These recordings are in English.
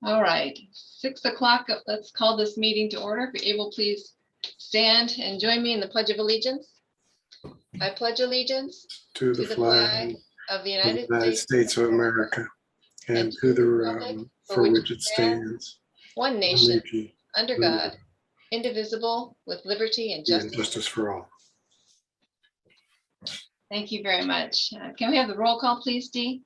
All right, 6 o'clock. Let's call this meeting to order. If you're able, please stand and join me in the Pledge of Allegiance. I pledge allegiance to the flag of the of the United States of America and to the republic for which it stands, one one nation, nation, under God, indivisible, with liberty and and justice. justice for all. Thank you very much. Can we have the roll call, please, Dee?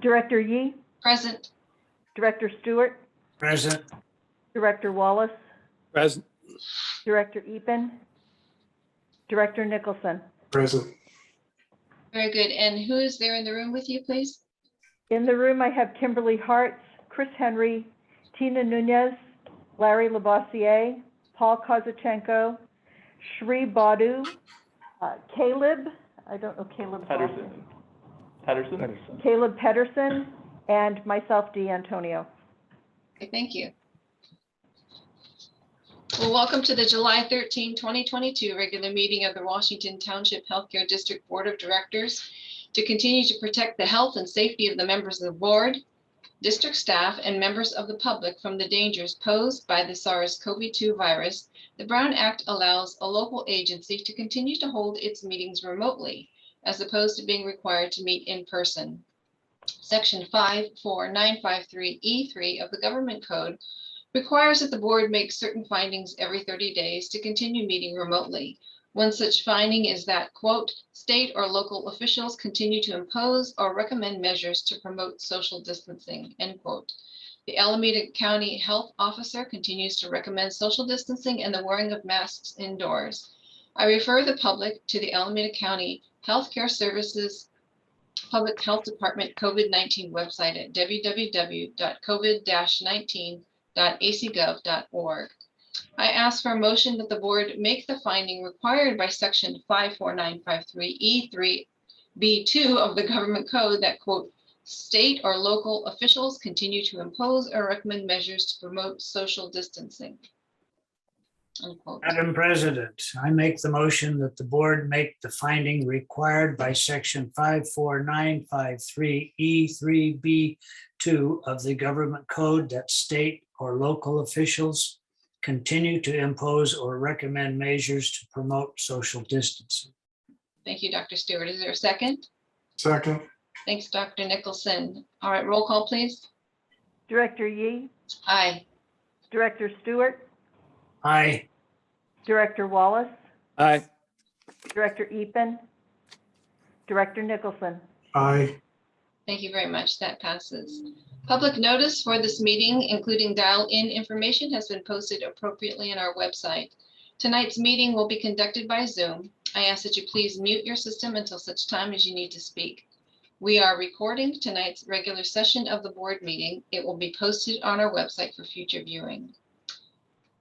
Director Yee, Present. Director Stewart, Present. Director Wallace, Present. Director Epen, Director Nicholson. Present. Very good. And who is there in the room with you, please? In the room, I have Kimberly Hartz, Chris Henry, Tina Nunez, Larry Labossiere, Paul Kozachenko, Shri Badu, Caleb, I don't know Caleb's last name. Patterson. Caleb Pedersen, and myself, Dee Antonio. Okay, thank you. Well, welcome to the July 13, 2022 regular meeting of the Washington Township Healthcare District Board of Directors to continue to protect the health and safety of the members of the board, district staff, and members of the public from the dangers posed by the SARS-CoV-2 virus. The Brown Act allows a local agency to continue to hold its meetings remotely, as opposed to being required to meet in person. Section 54953E3 of the Government Code requires that the board make certain findings every 30 days to continue meeting remotely. One such finding is that, quote, state or local officials continue to impose or recommend measures to promote social distancing, end quote. The Alameda County Health Officer continues to recommend social distancing and the wearing of masks indoors. I refer the public to the Alameda County Healthcare Services Public Health Department COVID-19 website at www.covid-19.acgov.org. I ask for a motion that the board make the finding required by section 54953E3B2 of the Government Code that, quote, state or local officials continue to impose or recommend measures to promote social distancing, unquote. Madam President, I make the motion that the board make the finding required by section 54953E3B2 of the Government Code that state or local officials continue to impose or recommend measures to promote social distancing. Thank you, Dr. Stewart. Is there a second? Second. Thanks, Dr. Nicholson. All right, roll call, please. Director Yee, Aye. Director Stewart, Aye. Director Wallace, Aye. Director Epen, Director Nicholson. Aye. Thank you very much. That passes. Public notice for this meeting, including dial-in information, has been posted appropriately on our website. Tonight's meeting will be conducted by Zoom. I ask that you please mute your system until such time as you need to speak. We are recording tonight's regular session of the board meeting. It will be posted on our website for future viewing.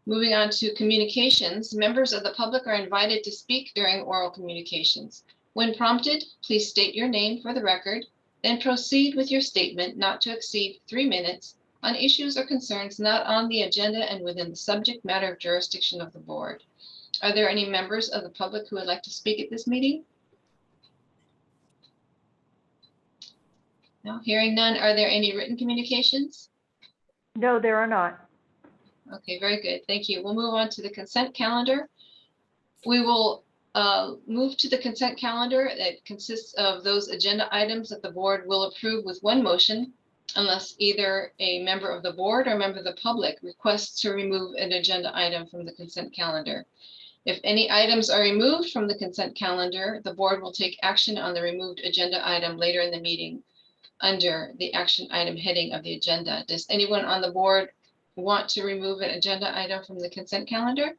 Moving on to communications, members of the public are invited to speak during oral communications. When prompted, please state your name for the record, then proceed with your statement not to exceed 3 minutes on issues or concerns not on the agenda and within the subject matter of jurisdiction of the board. Are there any members of the public who would like to speak at this meeting? No, hearing none. Are there any written communications? No, there are not. Okay, very good. Thank you. We'll move on to the consent calendar. We will move to the consent calendar that consists of those agenda items that the board will approve with one motion, unless either a member of the board or a member of the public requests to remove an agenda item from the consent calendar. If any items are removed from the consent calendar, the board will take action on the removed agenda item later in the meeting under the action item heading of the agenda. Does anyone on the board want to remove an agenda item from the consent calendar?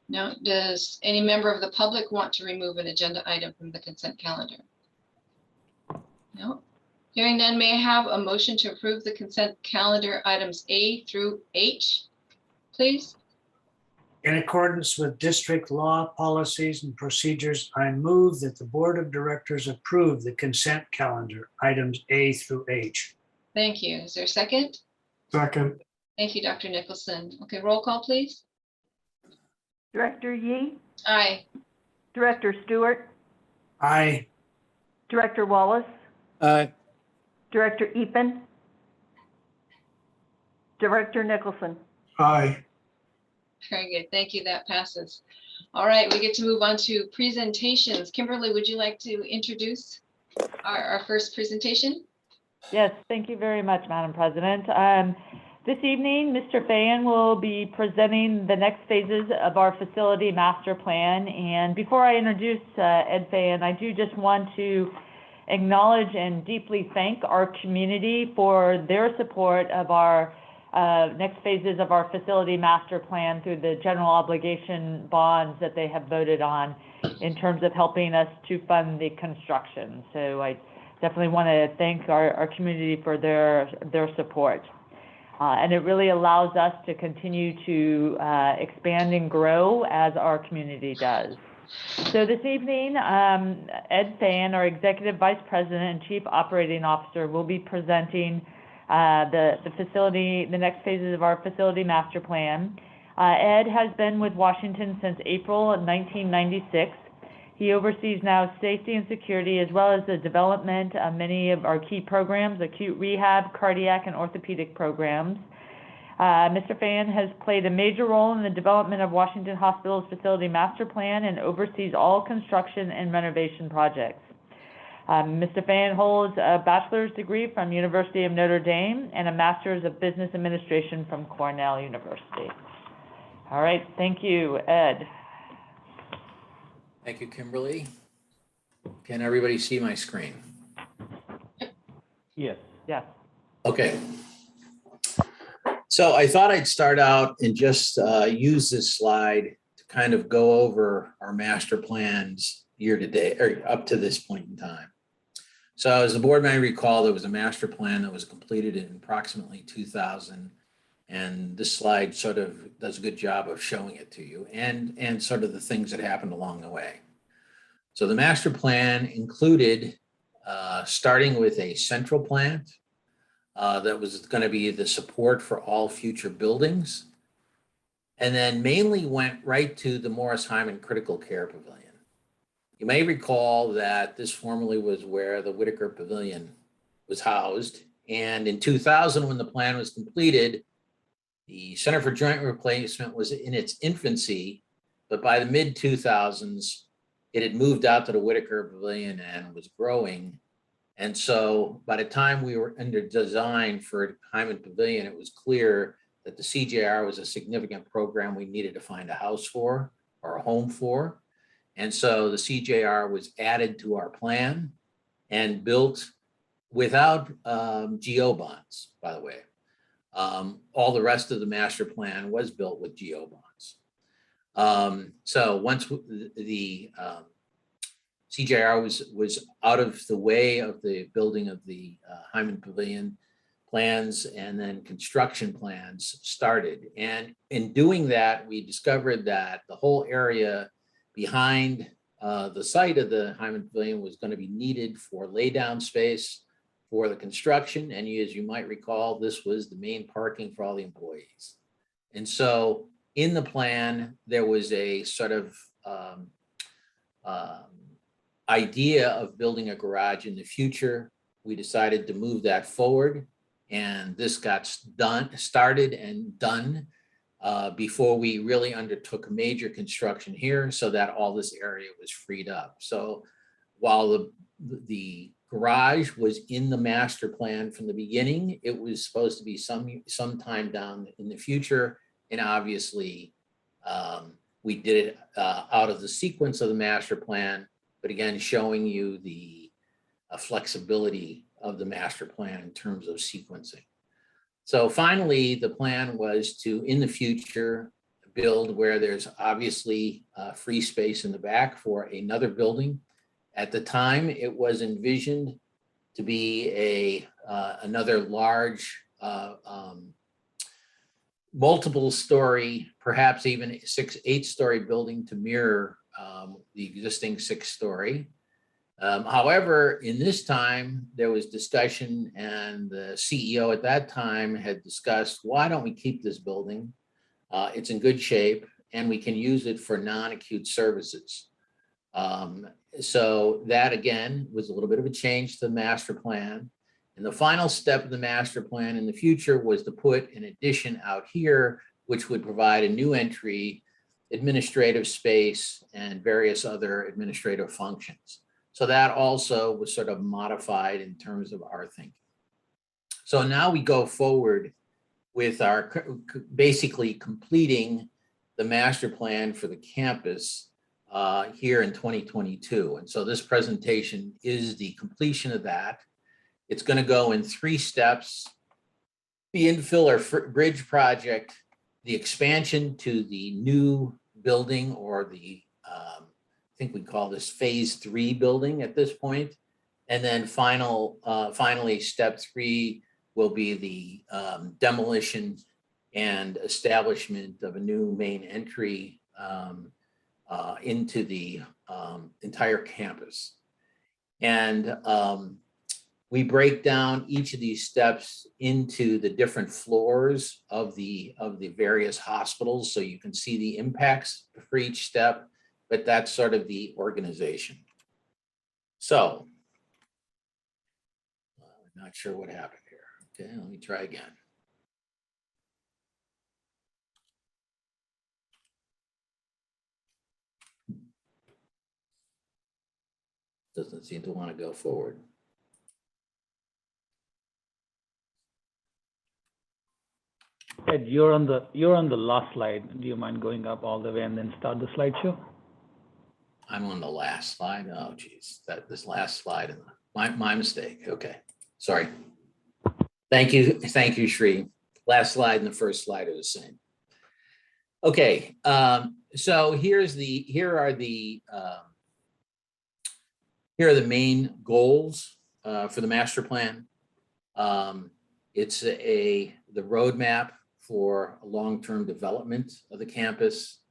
No. Does any member of the public want to remove an agenda item from the consent calendar? No. Hearing none, may I have a motion to approve the consent calendar items A through H, please? In accordance with district law, policies, and procedures, I move that the Board of Directors approve the consent calendar items A through H. Thank you. Is there a second? Second. Thank you, Dr. Nicholson. Okay, roll call, please. Director Yee, Aye. Director Stewart, Aye. Director Wallace, Aye. Director Epen, Director Nicholson. Aye. Very good. Thank you. That passes. All right, we get to move on to presentations. Kimberly, would you like to introduce our first presentation? Yes, thank you very much, Madam President. This evening, Mr. Fayan will be presenting the next phases of our facility master plan. And before I introduce Ed Fayan, I do just want to acknowledge and deeply thank our community for their support of our next phases of our facility master plan through the general obligation bonds that they have voted on in terms of helping us to fund the construction. So I definitely want to thank our community for their support. And it really allows us to continue to expand and grow as our community does. So this evening, Ed Fayan, our Executive Vice President and Chief Operating Officer, will be presenting the next phases of our facility master plan. Ed has been with Washington since April of 1996. He oversees now safety and security, as well as the development of many of our key programs, acute rehab, cardiac, and orthopedic programs. Mr. Fayan has played a major role in the development of Washington Hospital's facility master plan and oversees all construction and renovation projects. Mr. Fayan holds a bachelor's degree from University of Notre Dame and a master's of business administration from Cornell University. All right, thank you, Ed. Thank you, Kimberly. Can everybody see my screen? Yes. Yes. Okay. So I thought I'd start out and just use this slide to kind of go over our master plans year to date, or up to this point in time. So as the board may recall, there was a master plan that was completed in approximately 2000. And this slide sort of does a good job of showing it to you and sort of the things that happened along the way. So the master plan included starting with a central plant that was going to be the support for all future buildings, and then mainly went right to the Morris Hyman Critical Care Pavilion. You may recall that this formerly was where the Whitaker Pavilion was housed. And in 2000, when the plan was completed, the Center for Joint Replacement was in its infancy, but by the mid-2000s, it had moved out to the Whitaker Pavilion and was growing. And so by the time we were under design for Hyman Pavilion, it was clear that the CJR was a significant program we needed to find a house for or a home for. And so the CJR was added to our plan and built without GO bonds, by the way. All the rest of the master plan was built with GO bonds. So once the CJR was out of the way of the building of the Hyman Pavilion plans, and then construction plans started. And in doing that, we discovered that the whole area behind the site of the Hyman Pavilion was going to be needed for laydown space for the construction. And as you might recall, this was the main parking for all the employees. And so in the plan, there was a sort of idea of building a garage in the future. We decided to move that forward, and this got started and done before we really undertook major construction here, so that all this area was freed up. So while the garage was in the master plan from the beginning, it was supposed to be sometime down in the future. And obviously we did it out of the sequence of the master plan, but again, showing you the flexibility of the master plan in terms of sequencing. So finally, the plan was to, in the future, build where there's obviously free space in the back for another building. At the time, it was envisioned to be another large multiple story, perhaps even 8-story building to mirror the existing 6-story. However, in this time, there was discussion, and the CEO at that time had discussed, why don't we keep this building? It's in good shape, and we can use it for non-acute services. So that again was a little bit of a change to the master plan. And the final step of the master plan in the future was to put an addition out here, which would provide a new entry, administrative space, and various other administrative functions. So that also was sort of modified in terms of our thinking. So now we go forward with our basically completing the master plan for the campus here in 2022. And so this presentation is the completion of that. It's going to go in 3 steps: the infill or bridge project, the expansion to the new building, or the, I think we call this phase 3 building at this point. And then finally, step 3 will be the demolition and establishment of a new main entry into the entire campus. And we break down each of these steps into the different floors of the various hospitals, so you can see the impacts for each step, but that's sort of the organization. So, I'm not sure what happened here. Okay, let me try again. Doesn't seem to want to go forward. Ed, you're on the last slide. Do you mind going up all the way and then start the slideshow? I'm on the last slide. Oh, geez, this last slide. My mistake. Okay, sorry. Thank you, Shri. Last slide and the first slide are the same. Okay, so here are the main goals for the master plan. It's the roadmap for long-term development of the campus.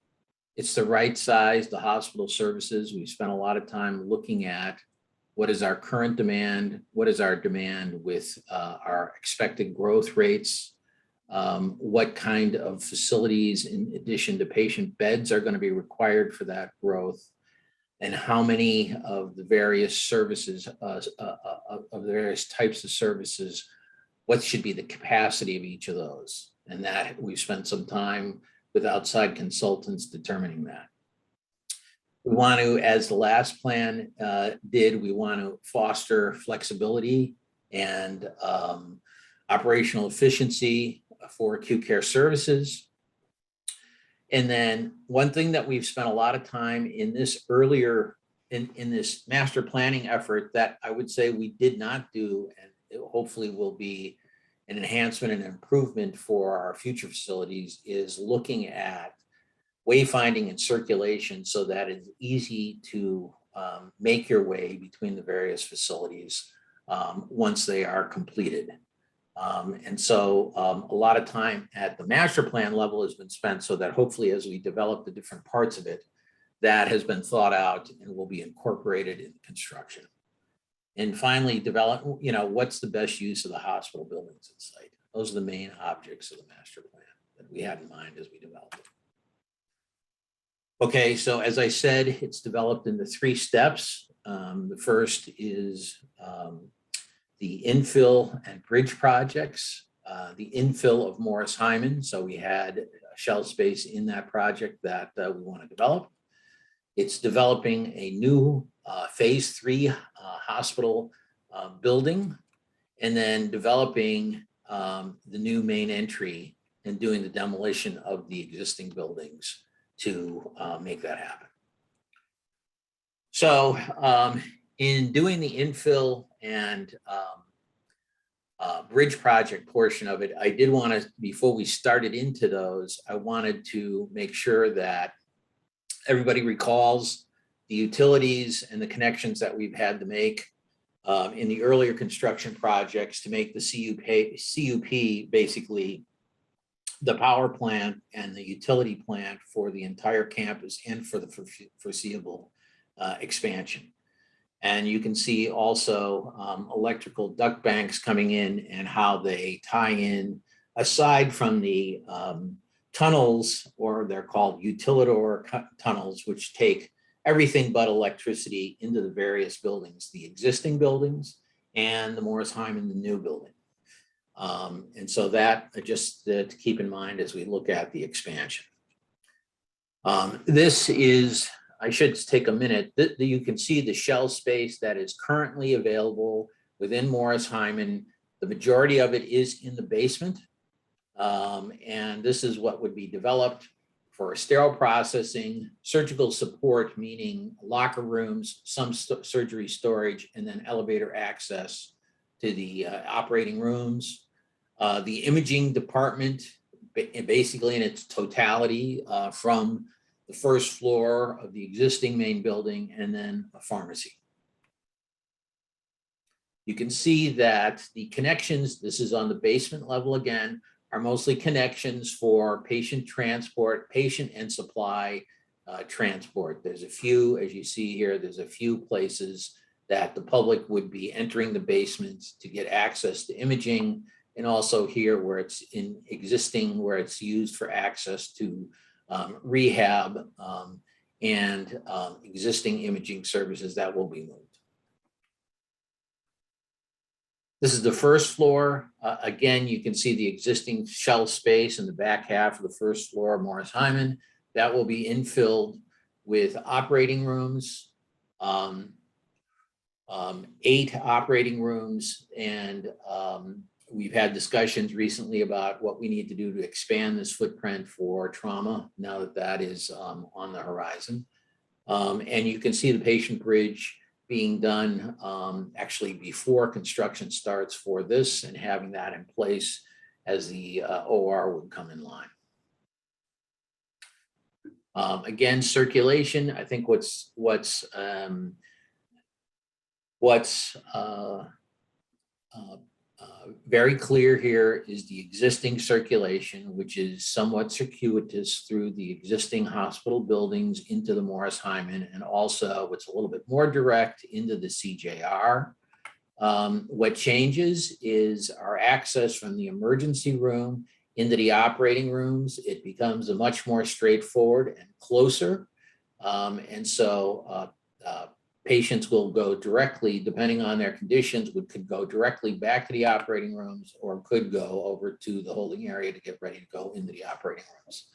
It's the right size, the hospital services. We spent a lot of time looking at what is our current demand, what is our demand with our expected growth rates, what kind of facilities in addition to patient beds are going to be required for that growth, and how many of the various services, of the various types of services, what should be the capacity of each of those. And that we've spent some time with outside consultants determining that. We want to, as the last plan did, we want to foster flexibility and operational efficiency for acute care services. And then one thing that we've spent a lot of time in this earlier, in this master planning effort that I would say we did not do, and it hopefully will be an enhancement and improvement for our future facilities, is looking at wayfinding and circulation so that it's easy to make your way between the various facilities once they are completed. And so a lot of time at the master plan level has been spent so that hopefully as we develop the different parts of it, that has been thought out and will be incorporated in construction. And finally, develop, what's the best use of the hospital buildings and site? Those are the main objects of the master plan that we had in mind as we developed it. Okay, so as I said, it's developed into 3 steps. The first is the infill and bridge projects, the infill of Morris Hyman. So we had a shell space in that project that we want to develop. It's developing a new phase 3 hospital building, and then developing the new main entry and doing the demolition of the existing buildings to make that happen. So in doing the infill and bridge project portion of it, I did want to, before we started into those, I wanted to make sure that everybody recalls the utilities and the connections that we've had to make in the earlier construction projects to make the CUP basically the power plant and the utility plant for the entire campus and for the foreseeable expansion. And you can see also electrical duct banks coming in and how they tie in, aside from the tunnels, or they're called utilidor tunnels, which take everything but electricity into the various buildings, the existing buildings and the Morris Hyman, the new building. And so that just to keep in mind as we look at the expansion. This is, I should take a minute, you can see the shell space that is currently available within Morris Hyman. The majority of it is in the basement. And this is what would be developed for sterile processing, surgical support, meaning locker rooms, some surgery storage, and then elevator access to the operating rooms. The imaging department, basically in its totality, from the first floor of the existing main building, and then a pharmacy. You can see that the connections, this is on the basement level again, are mostly connections for patient transport, patient and supply transport. There's a few, as you see here, there's a few places that the public would be entering the basements to get access to imaging, and also here where it's in existing, where it's used for access to rehab and existing imaging services that will be moved. This is the first floor. Again, you can see the existing shell space in the back half of the first floor of Morris Hyman. That will be infilled with operating rooms, 8 operating rooms, and we've had discussions recently about what we need to do to expand this footprint for trauma now that that is on the horizon. And you can see the patient bridge being done actually before construction starts for this, and having that in place as the OR would come in line. Again, circulation, I think what's very clear here is the existing circulation, which is somewhat circuitous through the existing hospital buildings into the Morris Hyman, and also what's a little bit more direct into the CJR. What changes is our access from the emergency room into the operating rooms. It becomes a much more straightforward and closer. And so patients will go directly, depending on their conditions, could go directly back to the operating rooms, or could go over to the holding area to get ready to go into the operating rooms.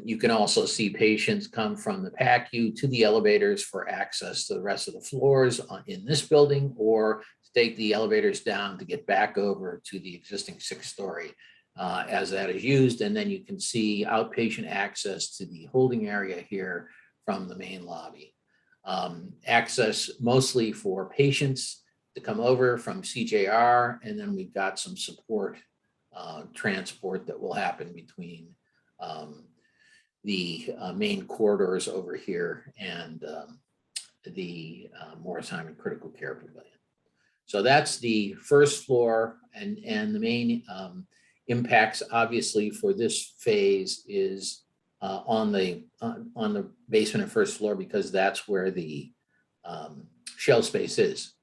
You can also see patients come from the PACU to the elevators for access to the rest of the floors in this building, or to take the elevators down to get back over to the existing 6-story as that is used. And then you can see outpatient access to the holding area here from the main lobby. Access mostly for patients to come over from CJR, and then we've got some support transport that will happen between the main corridors over here and the Morris Hyman Critical Care Pavilion. So that's the first floor, and the main impacts obviously for this phase is on the basement and first floor, because that's where the shell space is.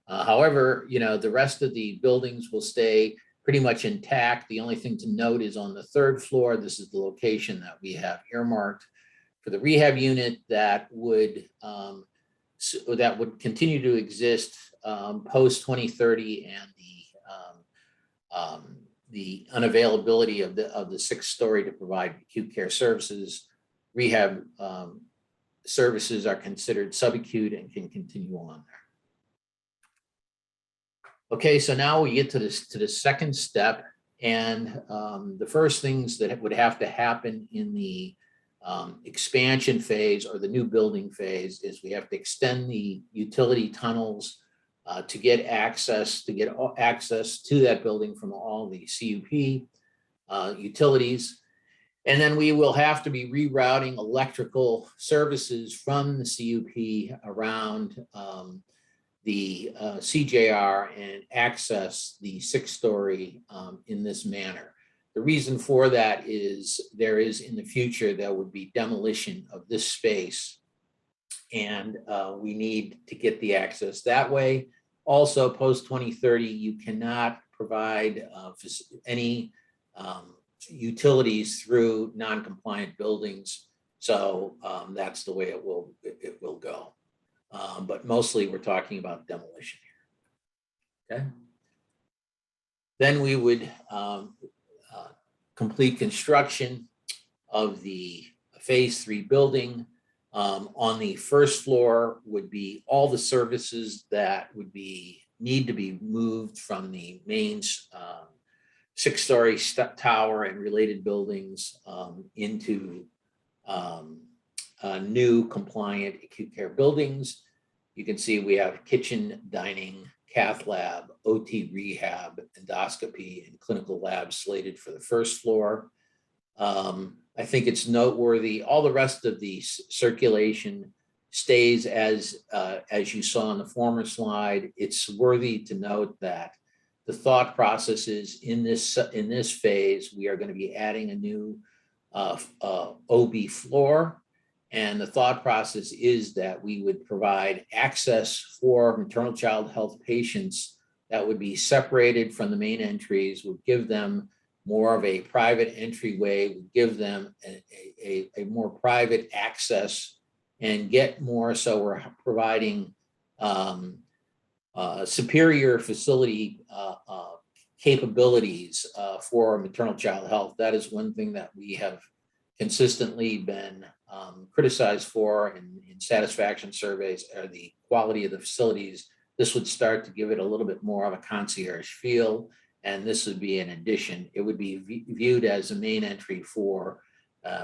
However, the rest of the buildings will stay pretty much intact. The only thing to note is on the 3rd floor, this is the location that we have earmarked for the rehab unit that would continue to exist post 2030, and the unavailability of the 6th-story to provide acute care services. Rehab services are considered subacute and can continue on there. Okay, so now we get to the second step, and the first things that would have to happen in the expansion phase, or the new building phase, is we have to extend the utility tunnels to get access to that building from all the CUP utilities. And then we will have to be rerouting electrical services from the CUP around the CJR and access the 6th-story in this manner. The reason for that is there would be demolition of this space, and we need to get the access that way. Also, post 2030, you cannot provide any utilities through non-compliant buildings So that's the way it will go. But mostly we're talking about demolition here. Okay. Then we would complete construction of the phase 3 building. On the first floor would be all the services that would need to be moved from the main 6-story tower and related buildings into new compliant acute care buildings. You can see we have kitchen, dining, cath lab, OT rehab, endoscopy, and clinical labs slated for the first floor. I think it's noteworthy, all the rest of the circulation stays as you saw in the former slide. It's worthy to note that the thought process is in this phase, we are going to be adding a new OB floor. And the thought process is that we would provide access for maternal child health patients that would be separated from the main entries, would give them more of a private entryway, would give them a more private access and get more. So we're providing superior facility capabilities for maternal child health. That is one thing that we have consistently been criticized for in satisfaction surveys, are the quality of the facilities. This would start to give it a little bit more of a concierge feel, and this would be an addition. It would be viewed as a main entry for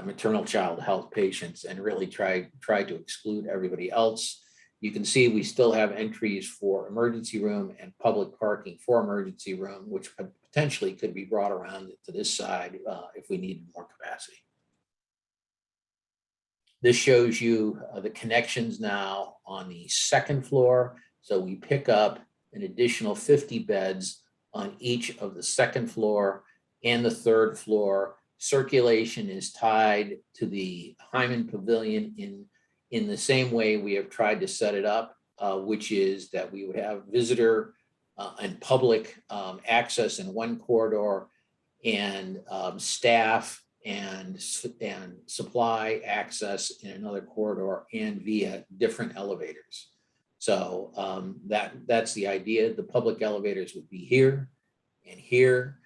maternal child health patients and really try to exclude everybody else. You can see we still have entries for emergency room and public parking for emergency room, which potentially could be brought around to this side if we needed more capacity. This shows you the connections now on the second floor. So we pick up an additional 50 beds on each of the second floor and the third floor. Circulation is tied to the Hyman Pavilion in the same way we have tried to set it up, which is that we would have visitor and public access in one corridor, and staff and supply access in another corridor and via different elevators. So that's the idea. The public elevators would be here and here.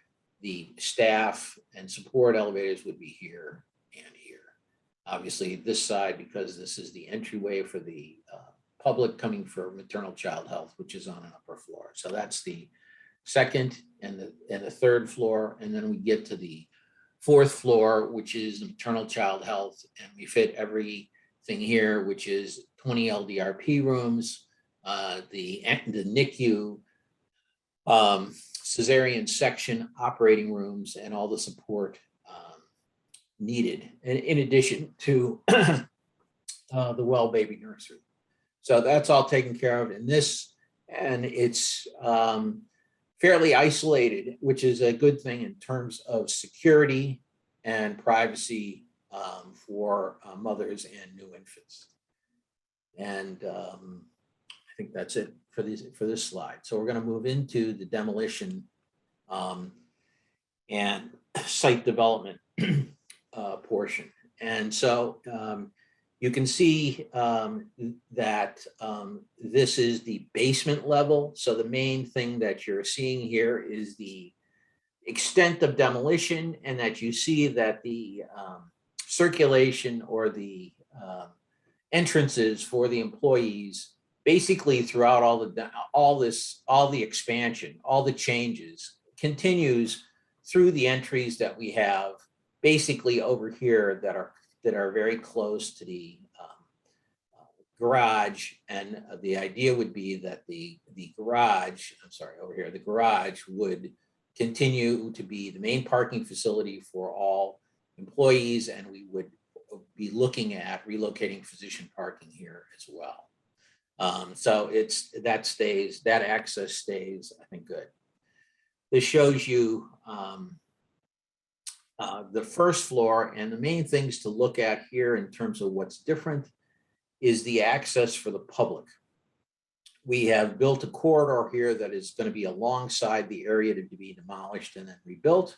The staff and support elevators would be here and here. Obviously this side, because this is the entryway for the public coming for maternal child health, which is on an upper floor. So that's the second and the third floor. And then we get to the fourth floor, which is maternal child health. And we fit everything here, which is 20 LDRP rooms, the NICU, cesarean section, operating rooms, and all the support needed, and in addition to the well baby nursery. So that's all taken care of in this, and it's fairly isolated, which is a good thing in terms of security and privacy for mothers and new infants. And I think that's it for this slide. So we're going to move into the demolition and site development portion. And so you can see that this is the basement level. So the main thing that you're seeing here is the extent of demolition, and that you see that the circulation or the entrances for the employees basically throughout all the expansion, all the changes continues through the entries that we have basically over here that are very close to the garage. And the idea would be that the garage, over here, the garage would continue to be the main parking facility for all employees, and we would be looking at relocating physician parking here as well. So that access stays, I think, good. This shows you the first floor, and the main things to look at here in terms of what's different is the access for the public. We have built a corridor here that is going to be alongside the area to be demolished and then rebuilt.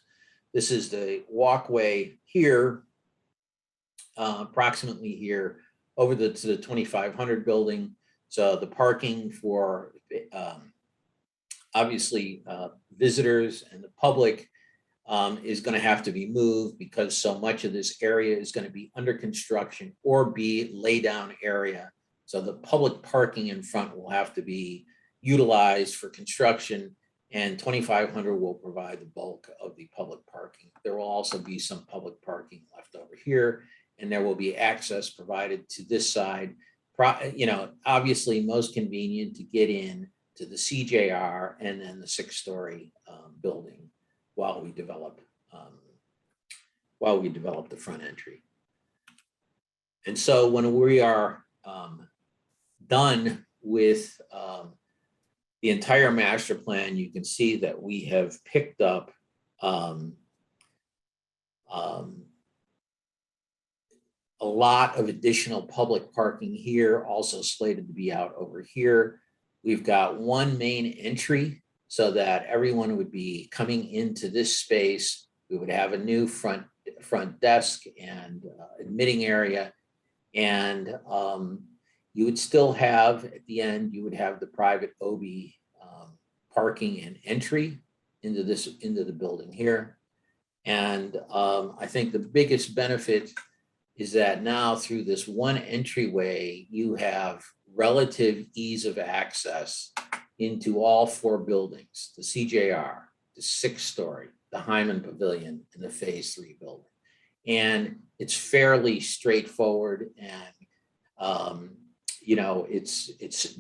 This is the walkway here approximately here over to the 2500 building. So the parking for obviously visitors and the public is going to have to be moved because so much of this area is going to be under construction or be lay down area. So the public parking in front will have to be utilized for construction, and 2500 will provide the bulk of the public parking. There will also be some public parking left over here, and there will be access provided to this side. You know, obviously most convenient to get in to the CJR and then the 6-story building while we develop the front entry. And so when we are done with the entire master plan, you can see that we have picked up a lot of additional public parking here, also slated to be out over here. We've got one main entry so that everyone would be coming into this space. We would have a new front desk and admitting area. And you would still have, at the end, you would have the private OB parking and entry into the building here. And I think the biggest benefit is that now through this one entryway, you have relative ease of access into all 4 buildings, the CJR, the 6-story, the Hyman Pavilion, and the Phase 3 building. And it's fairly straightforward, and you know,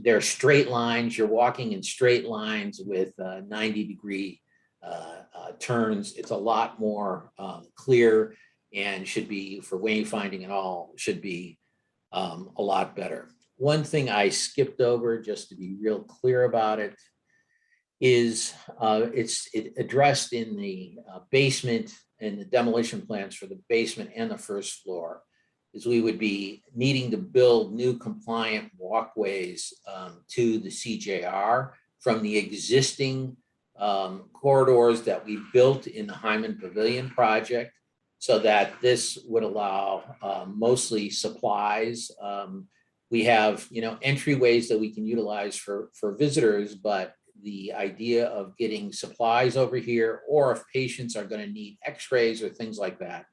they're straight lines. You're walking in straight lines with 90-degree turns. It's a lot more clear, and should be, for wayfinding and all, should be a lot better. One thing I skipped over, just to be real clear about it, is it's addressed in the basement and the demolition plans for the basement and the first floor, is we would be needing to build new compliant walkways to the CJR from the existing corridors that we built in the Hyman Pavilion project, so that this would allow mostly supplies. We have, you know, entryways that we can utilize for visitors, but the idea of getting supplies over here, or if patients are going to need x-rays or things like that,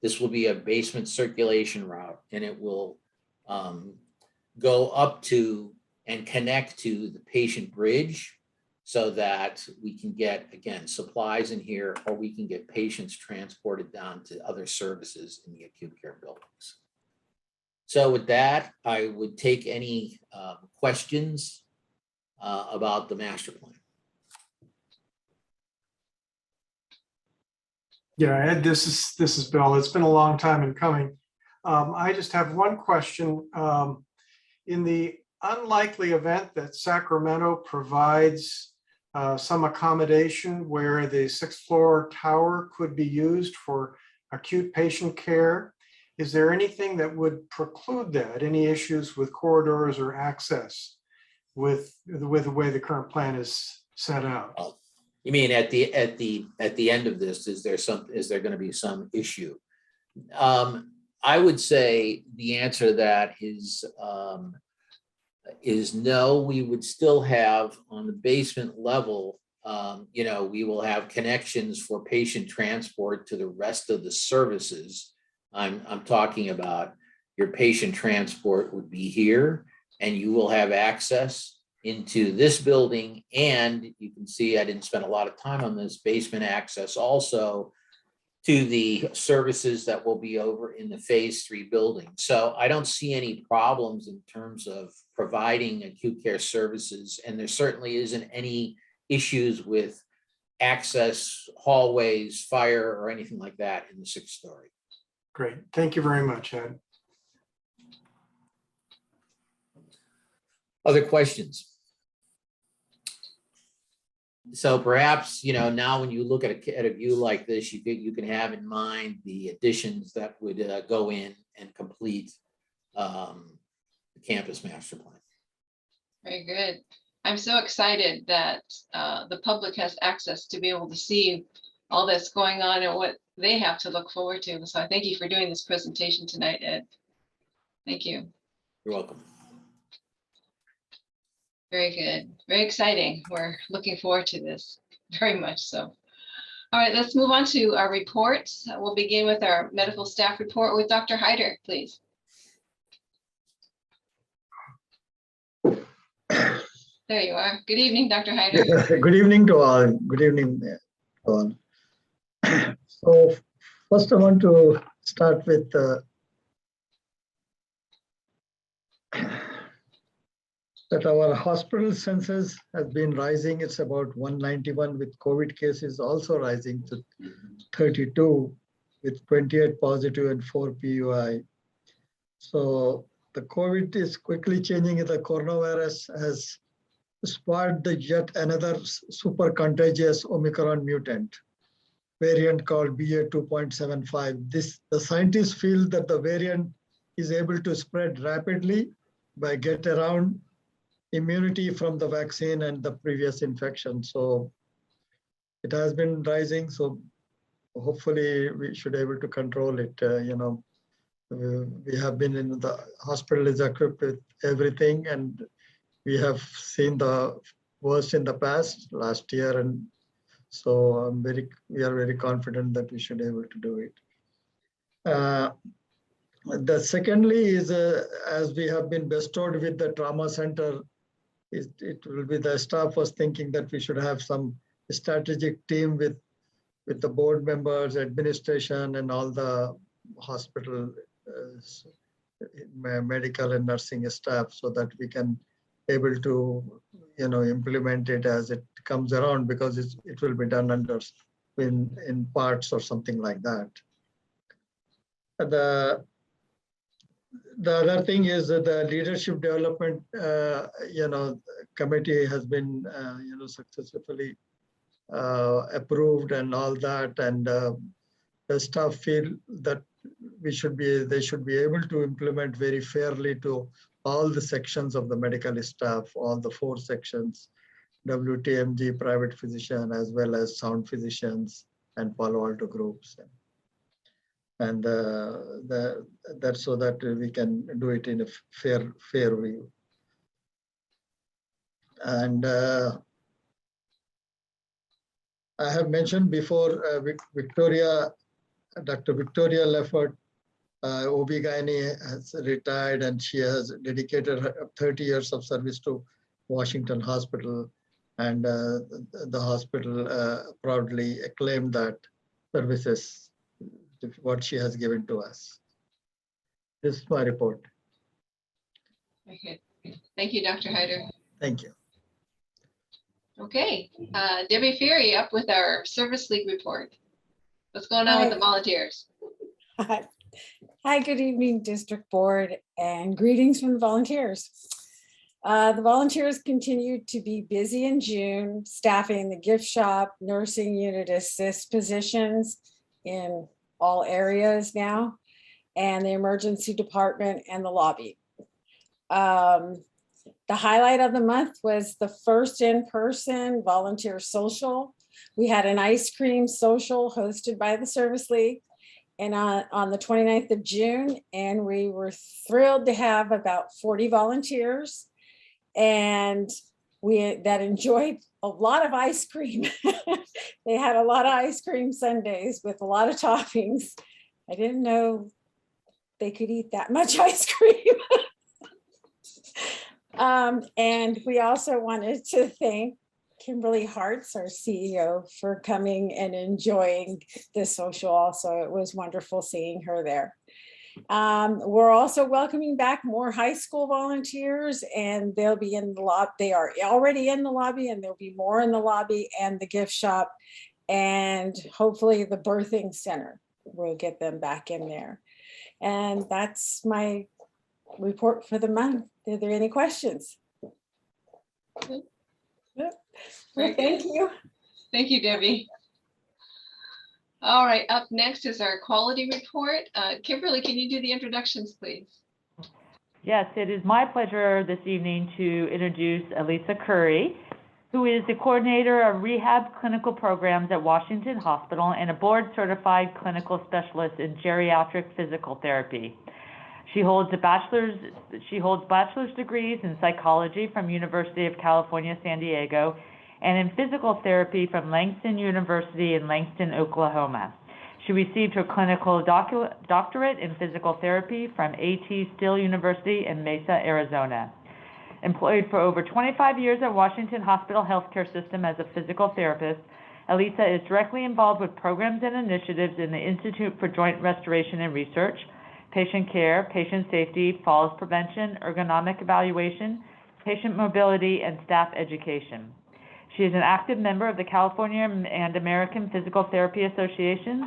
this will be a basement circulation route, and it will go up to and connect to the patient bridge, so that we can get, again, supplies in here, or we can get patients transported down to other services in the acute care buildings. So with that, I would take any questions about the master plan. Yeah, Ed, this is Bill. It's been a long time in coming. I just have one question. In the unlikely event that Sacramento provides some accommodation where the 6th floor tower could be used for acute patient care, is there anything that would preclude that? Any issues with corridors or access with the way the current plan is set out? You mean at the end of this, is there going to be some issue? I would say the answer to that is no. We would still have on the basement level, you know, we will have connections for patient transport to the rest of the services. I'm talking about your patient transport would be here, and you will have access into this building. And you can see, I didn't spend a lot of time on this, basement access also to the services that will be over in the Phase 3 building. So I don't see any problems in terms of providing acute care services, and there certainly isn't any issues with access, hallways, fire, or anything like that in the 6th story. Great. Thank you very much, Ed. Other questions? So perhaps, you know, now when you look at a view like this, you can have in mind the additions that would go in and complete the campus master plan. Very good. I'm so excited that the public has access to be able to see all that's going on and what they have to look forward to. So I thank you for doing this presentation tonight, Ed. Thank you. You're welcome. Very good. Very exciting. We're looking forward to this very much so. All right, let's move on to our reports. We'll begin with our medical staff report with Dr. Hyder, please. There you are. Good evening, Dr. Hyder. Good evening to all. Good evening to all. So first I want to start with that our hospital census has been rising. It's about 191 with COVID cases also rising to 32 with 28 positive and 4 PUI. So the COVID is quickly changing. The coronavirus has spotted the yet another super contagious Omicron mutant variant called BA 2.75. The scientists feel that the variant is able to spread rapidly by get around immunity from the vaccine and the previous infection. So it has been rising. So hopefully we should be able to control it. We have been in the hospital is equipped with everything, and we have seen the worst in the past last year, and so we are very confident that we should be able to do it. The secondly is as we have been bestowed with the trauma center, it will be the staff was thinking that we should have some strategic team with the board members, administration, and all the hospital medical and nursing staff, so that we can able to implement it as it comes around, because it will be done under in parts or something like that. The other thing is that the leadership development committee has been successfully approved and all that, and the staff feel that they should be able to implement very fairly to all the sections of the medical staff, all the 4 sections, WTMG, private physician, as well as sound physicians and Palo Alto groups. And that's so that we can do it in a fair view. And I have mentioned before, Dr. Victoria Leffert, OB-GYN has retired, and she has dedicated her 30 years of service to Washington Hospital, and the hospital proudly acclaimed that services, what she has given to us. This is my report. Okay. Thank you, Dr. Hyder. Thank you. Okay, Debbie Ferry up with our Service League report. What's going on with the volunteers? Hi, good evening, District Board, and greetings from the volunteers. The volunteers continued to be busy in June, staffing the gift shop, nursing unit assist positions in all areas now, and the emergency department and the lobby. The highlight of the month was the first in-person volunteer social. We had an ice cream social hosted by the Service League, and on the 29th of June, and we were thrilled to have about 40 volunteers, and that enjoyed a lot of ice cream. They had a lot of ice cream sundaes with a lot of toppings. I didn't know they could eat that much ice cream. And we also wanted to thank Kimberly Hartz, our CEO, for coming and enjoying this social also. It was wonderful seeing her there. We're also welcoming back more high school volunteers, and they'll be in the lobby. They are already in the lobby, and there'll be more in the lobby and the gift shop, and hopefully the birthing center. We'll get them back in there. And that's my report for the month. Are there any questions? Well, thank you. Thank you, Debbie. All right, up next is our quality report. Kimberly, can you do the introductions, please? Yes, it is my pleasure this evening to introduce Elisa Curry. who is the coordinator of rehab clinical programs at Washington Hospital and a board-certified clinical specialist in geriatric physical therapy. She holds bachelor's degrees in psychology from University of California, San Diego, and in physical therapy from Langston University in Langston, Oklahoma. She received her clinical doctorate in physical therapy from A.T. Still University in Mesa, Arizona. Employed for over 25 years at Washington Hospital Healthcare System as a physical therapist, Elisa is directly involved with programs and initiatives in the Institute for Joint Restoration and Research, patient care, patient safety, falls prevention, ergonomic evaluation, patient mobility, and staff education. She is an active member of the California and American Physical Therapy Associations,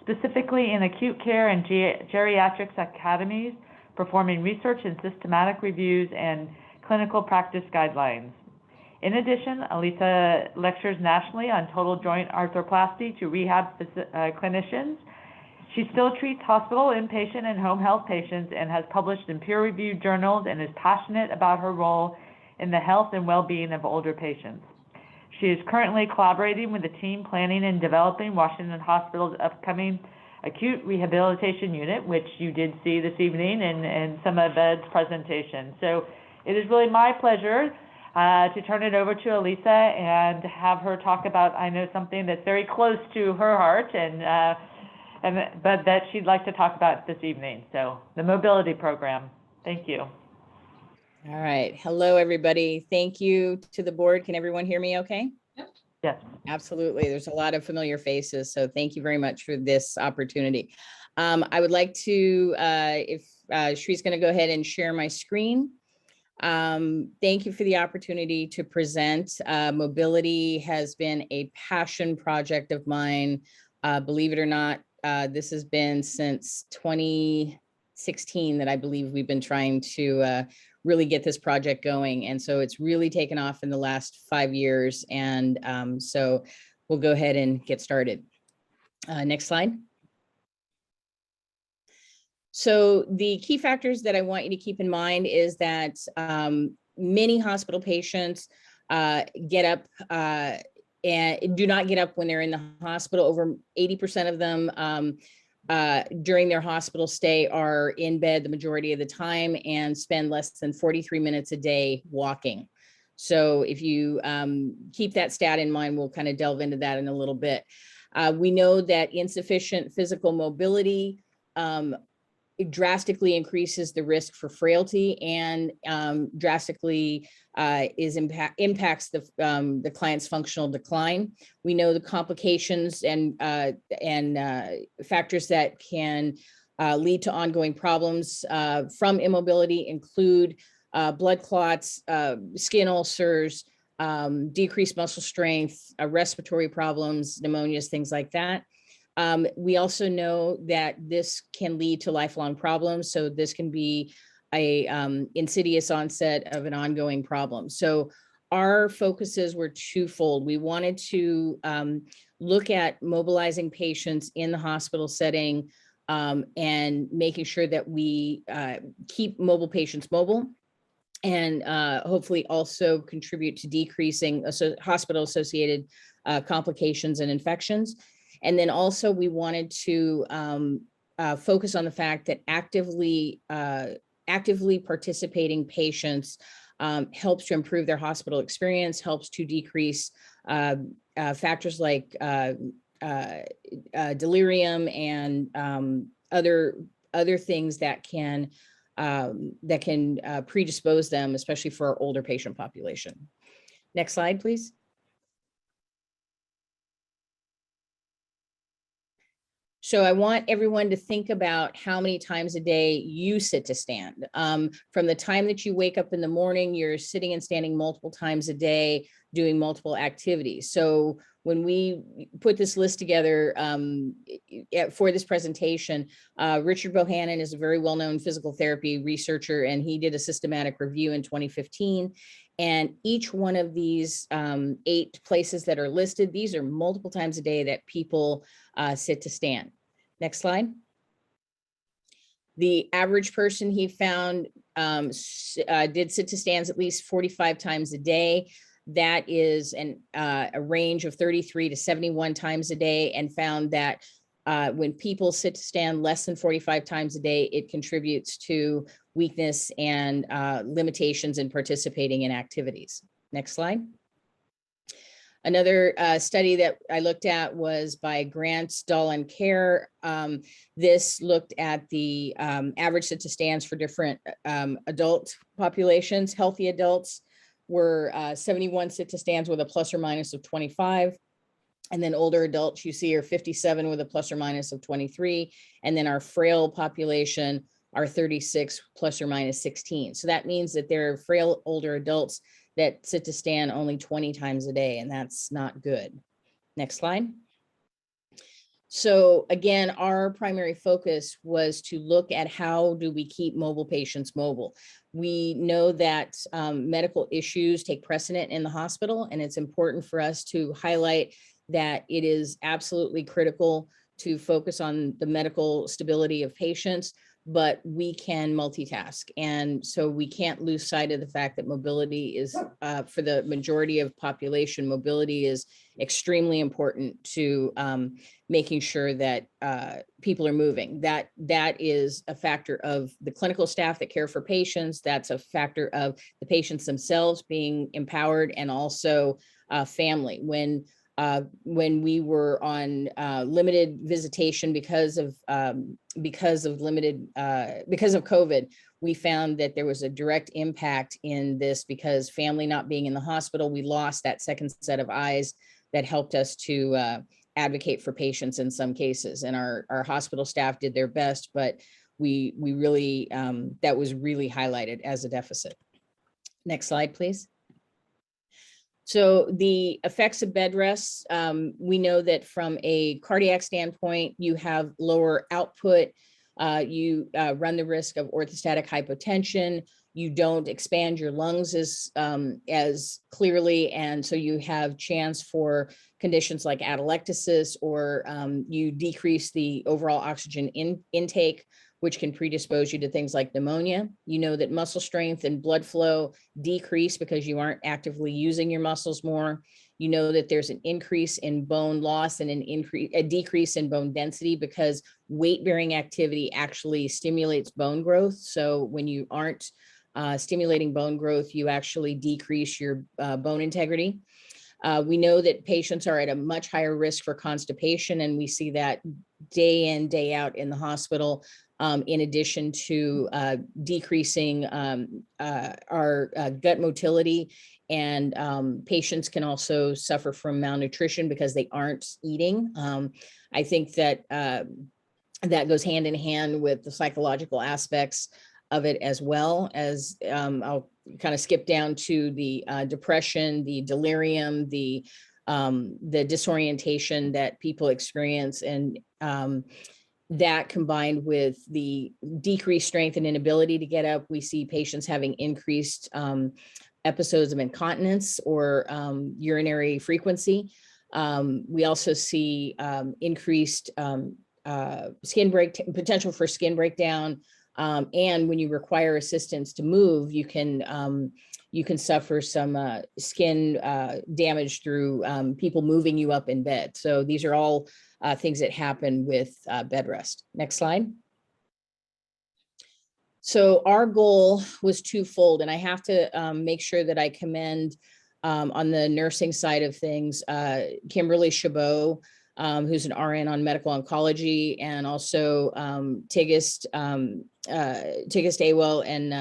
specifically in acute care and geriatrics academies, performing research and systematic reviews and clinical practice guidelines. In addition, Elisa lectures nationally on total joint arthroplasty to rehab clinicians. She still treats hospital, inpatient, and home health patients and has published in peer-reviewed journals and is passionate about her role in the health and well-being of older patients. She is currently collaborating with the team planning and developing Washington Hospital's upcoming acute rehabilitation unit, which you did see this evening in some of Ed's presentation. So it is really my pleasure to turn it over to Elisa and have her talk about, I know, something that's very close to her heart but that she'd like to talk about this evening. So the mobility program. Thank you. All right. Hello, everybody. Thank you to the board. Can everyone hear me okay? Yes. Absolutely. There's a lot of familiar faces. So thank you very much for this opportunity. I would like to, if Shree's going to go ahead and share my screen. Thank you for the opportunity to present. Mobility has been a passion project of mine. Believe it or not, this has been since 2016 that I believe we've been trying to really get this project going. And so it's really taken off in the last 5 years. And so we'll go ahead and get started. Next slide. So the key factors that I want you to keep in mind is that many hospital patients get up and do not get up when they're in the hospital. Over 80% of them during their hospital stay are in bed the majority of the time and spend less than 43 minutes a day walking. So if you keep that stat in mind, we'll kind of delve into that in a little bit. We know that insufficient physical mobility it drastically increases the risk for frailty and drastically impacts the client's functional decline. We know the complications and factors that can lead to ongoing problems from immobility include blood clots, skin ulcers, decreased muscle strength, respiratory problems, pneumonias, things like that. We also know that this can lead to lifelong problems. So this can be a insidious onset of an ongoing problem. So our focuses were twofold. We wanted to look at mobilizing patients in the hospital setting and making sure that we keep mobile patients mobile and hopefully also contribute to decreasing hospital-associated complications and infections. And then also we wanted to focus on the fact that actively participating patients helps to improve their hospital experience, helps to decrease factors like delirium and other things that can predispose them, especially for our older patient population. Next slide, please. So I want everyone to think about how many times a day you sit to stand. From the time that you wake up in the morning, you're sitting and standing multiple times a day, doing multiple activities. So when we put this list together for this presentation, Richard Bohannon is a very well-known physical therapy researcher, and he did a systematic review in 2015. And each one of these 8 places that are listed, these are multiple times a day that people sit to stand. Next slide. The average person he found did sit to stands at least 45 times a day. That is a range of 33 to 71 times a day, and found that when people sit to stand less than 45 times a day, it contributes to weakness and limitations in participating in activities. Next slide. Another study that I looked at was by Grant, Dahl, and Kerr. This looked at the average sit to stands for different adult populations. Healthy adults were 71 sit to stands with a plus or minus of 25. And then older adults you see are 57 with a plus or minus of 23. And then our frail population are 36 plus or minus 16. So that means that there are frail older adults that sit to stand only 20 times a day, and that's not good. Next slide. So again, our primary focus was to look at how do we keep mobile patients mobile. We know that medical issues take precedent in the hospital, and it's important for us to highlight that it is absolutely critical to focus on the medical stability of patients, but we can multitask. And so we can't lose sight of the fact that mobility is, for the majority of population, mobility is extremely important to making sure that people are moving. That is a factor of the clinical staff that care for patients. That's a factor of the patients themselves being empowered, and also family. When we were on limited visitation because of COVID, we found that there was a direct impact in this, because family not being in the hospital, we lost that second set of eyes that helped us to advocate for patients in some cases. And our hospital staff did their best, but we really, that was really highlighted as a deficit. Next slide, please. So the effects of bed rest, we know that from a cardiac standpoint, you have lower output, you run the risk of orthostatic hypotension, you don't expand your lungs as clearly, and so you have chance for conditions like atelectasis, or you decrease the overall oxygen intake, which can predispose you to things like pneumonia. You know that muscle strength and blood flow decrease because you aren't actively using your muscles more. You know that there's an increase in bone loss and a decrease in bone density, because weight-bearing activity actually stimulates bone growth. So when you aren't stimulating bone growth, you actually decrease your bone integrity. We know that patients are at a much higher risk for constipation, and we see that day in, day out in the hospital. In addition to decreasing our gut motility, and patients can also suffer from malnutrition because they aren't eating. I think that that goes hand in hand with the psychological aspects of it, as well as I'll kind of skip down to the depression, the delirium, the disorientation that people experience, and that combined with the decreased strength and inability to get up, we see patients having increased episodes of incontinence or urinary frequency. We also see increased potential for skin breakdown. And when you require assistance to move, you can suffer some skin damage through people moving you up in bed. So these are all things that happen with bed rest. Next slide. So our goal was twofold, and I have to make sure that I commend on the nursing side of things, Kimberly Chabot, who's an RN on medical oncology, and also Tigist Awell and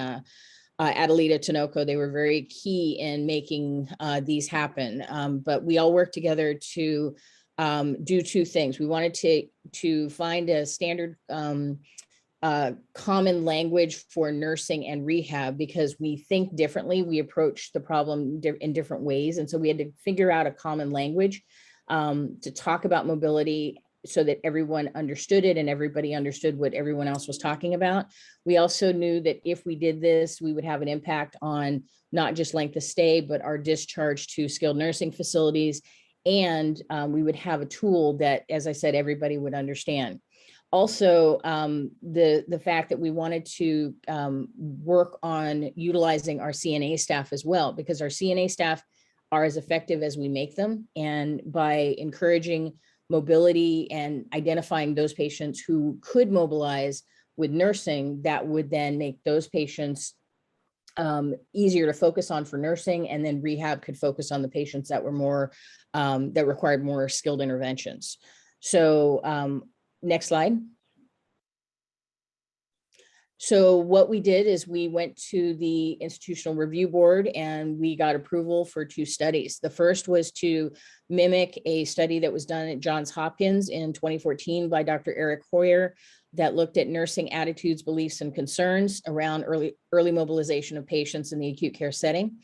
Adelita Tinoco. They were very key in making these happen. But we all worked together to do two things. We wanted to find a standard common language for nursing and rehab, because we think differently. We approach the problem in different ways. And so we had to figure out a common language to talk about mobility so that everyone understood it and everybody understood what everyone else was talking about. We also knew that if we did this, we would have an impact on not just length of stay, but our discharge to skilled nursing facilities. And we would have a tool that, as I said, everybody would understand. Also, the fact that we wanted to work on utilizing our CNA staff as well, because our CNA staff are as effective as we make them. And by encouraging mobility and identifying those patients who could mobilize with nursing, that would then make those patients easier to focus on for nursing, and then rehab could focus on the patients that were more, that required more skilled interventions. So next slide. So what we did is we went to the Institutional Review Board and we got approval for 2 studies. The first was to mimic a study that was done at Johns Hopkins in 2014 by Dr. Eric Hoyer that looked at nursing attitudes, beliefs, and concerns around early mobilization of patients in the acute care setting.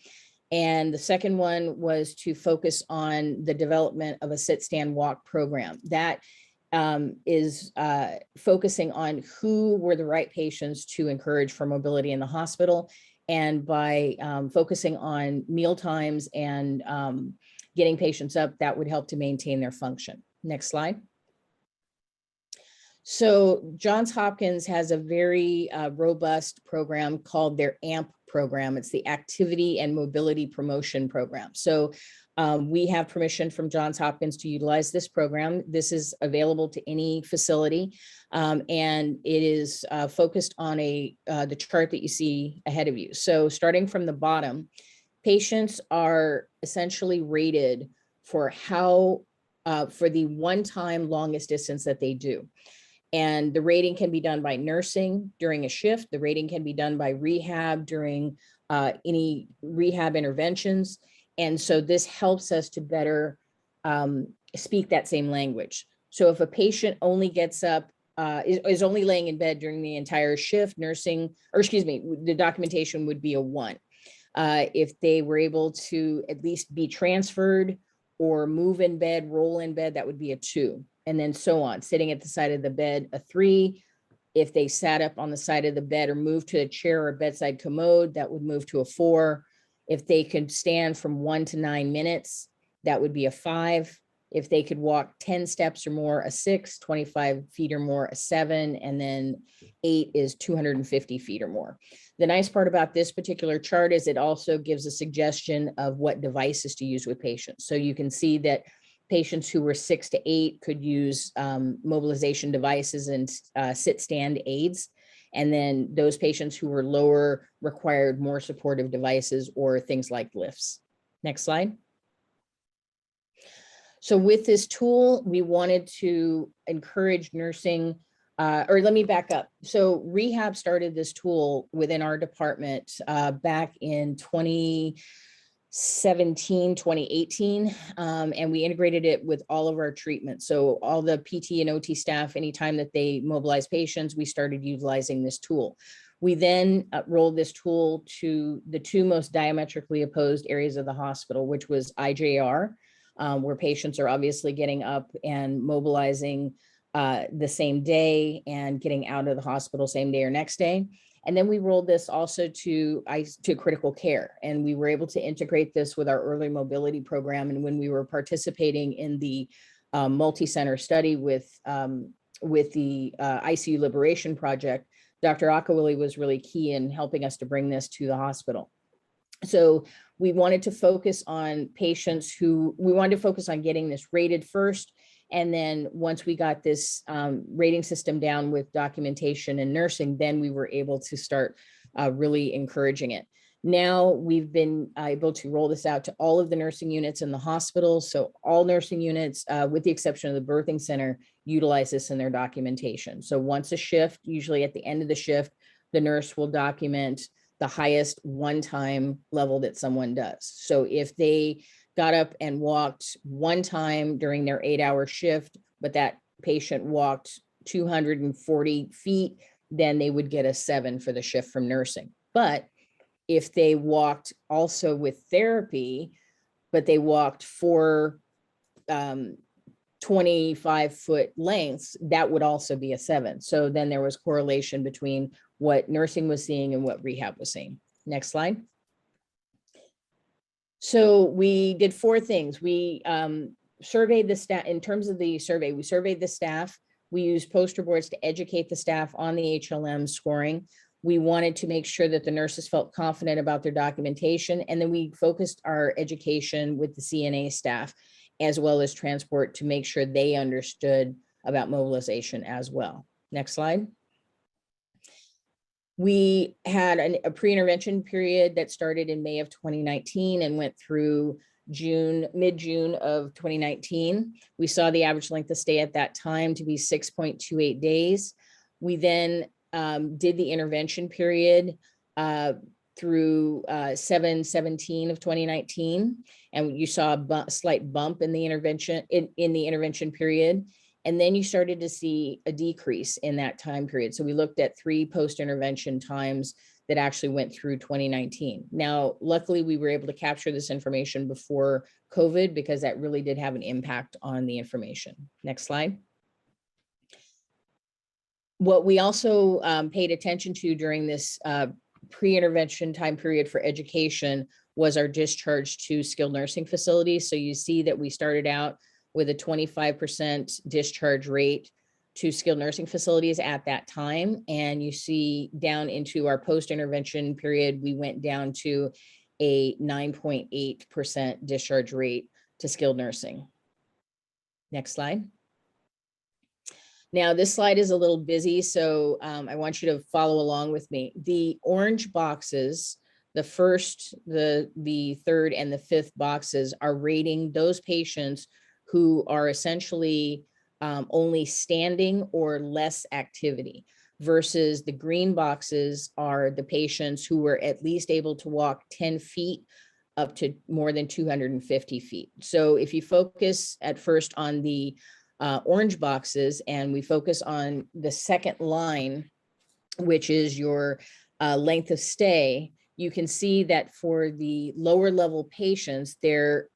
And the second one was to focus on the development of a sit, stand, walk program that is focusing on who were the right patients to encourage for mobility in the hospital. And by focusing on meal times and getting patients up, that would help to maintain their function. Next slide. So Johns Hopkins has a very robust program called their AMP program. It's the Activity and Mobility Promotion Program. So we have permission from Johns Hopkins to utilize this program. This is available to any facility, and it is focused on the chart that you see ahead of you. So starting from the bottom, patients are essentially rated for how, for the one-time longest distance that they do. And the rating can be done by nursing during a shift. The rating can be done by rehab during any rehab interventions. And so this helps us to better speak that same language. So if a patient only gets up, is only laying in bed during the entire shift, nursing, or excuse me, the documentation would be a 1. If they were able to at least be transferred or move in bed, roll in bed, that would be a 2. And then so on, sitting at the side of the bed, a 3. If they sat up on the side of the bed or moved to a chair or bedside commode, that would move to a 4. If they could stand from 1 to 9 minutes, that would be a 5. If they could walk 10 steps or more, a 6, 25 feet or more, a 7, and then 8 is 250 feet or more. The nice part about this particular chart is it also gives a suggestion of what devices to use with patients. So you can see that patients who were 6 to 8 could use mobilization devices and sit-stand aids. And then those patients who were lower required more supportive devices or things like lifts. Next slide. So with this tool, we wanted to encourage nursing, or let me back up. So rehab started this tool within our department back in 2017, 2018, and we integrated it with all of our treatments. So all the PT and OT staff, anytime that they mobilize patients, we started utilizing this tool. We then rolled this tool to the 2 most diametrically opposed areas of the hospital, which was IJR, where patients are obviously getting up and mobilizing the same day and getting out of the hospital same day or next day. And then we rolled this also to critical care, and we were able to integrate this with our early mobility program. And when we were participating in the multi-center study with the ICU Liberation Project, Dr. Akawili was really key in helping us to bring this to the hospital. So we wanted to focus on patients we wanted to focus on getting this rated first. And then once we got this rating system down with documentation and nursing, then we were able to start really encouraging it. Now we've been able to roll this out to all of the nursing units in the hospital. So all nursing units, with the exception of the birthing center, utilize this in their documentation. So once a shift, usually at the end of the shift, the nurse will document the highest one-time level that someone does. So if they got up and walked 1 time during their 8-hour shift, but that patient walked 240 feet, then they would get a 7 for the shift from nursing. But if they walked also with therapy, but they walked 4 25-foot lengths, that would also be a 7. So then there was correlation between what nursing was seeing and what rehab was seeing. Next slide. So we did 4 things. We surveyed the staff. In terms of the survey, we surveyed the staff. We used poster boards to educate the staff on the HLM scoring. We wanted to make sure that the nurses felt confident about their documentation. And then we focused our education with the CNA staff as well as transport to make sure they understood about mobilization as well. Next slide. We had a pre-intervention period that started in May of 2019 and went through mid-June of 2019. We saw the average length of stay at that time to be 6.28 days. We then did the intervention period through 7/17 of 2019, and you saw a slight bump in the intervention in the intervention period. And then you started to see a decrease in that time period. So we looked at 3 post-intervention times that actually went through 2019. Now, luckily, we were able to capture this information before COVID because that really did have an impact on the information. Next slide. What we also paid attention to during this pre-intervention time period for education was our discharge to skilled nursing facilities. So you see that we started out with a 25% discharge rate to skilled nursing facilities at that time. And you see down into our post-intervention period, we went down to a 9.8% discharge rate to skilled nursing. Next slide. Now, this slide is a little busy, so I want you to follow along with me. The orange boxes, the first, the third, and the fifth boxes are rating those patients who are essentially only standing or less activity, versus the green boxes are the patients who were at least able to walk 10 feet up to more than 250 feet. So if you focus at first on the orange boxes and we focus on the second line, which is your length of stay, you can see that for the lower level patients, their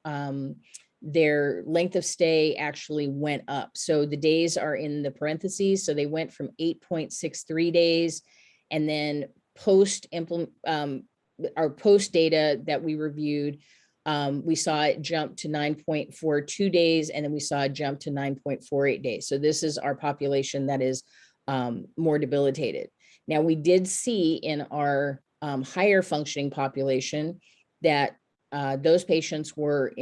length of stay actually went up. So the days are in the parentheses. So they went from 8.63 days, and then our post data that we reviewed, we saw it jump to 9.42 days, and then we saw it jump to 9.48 days. So this is our population that is more debilitated. Now, we did see in our higher functioning population that those patients were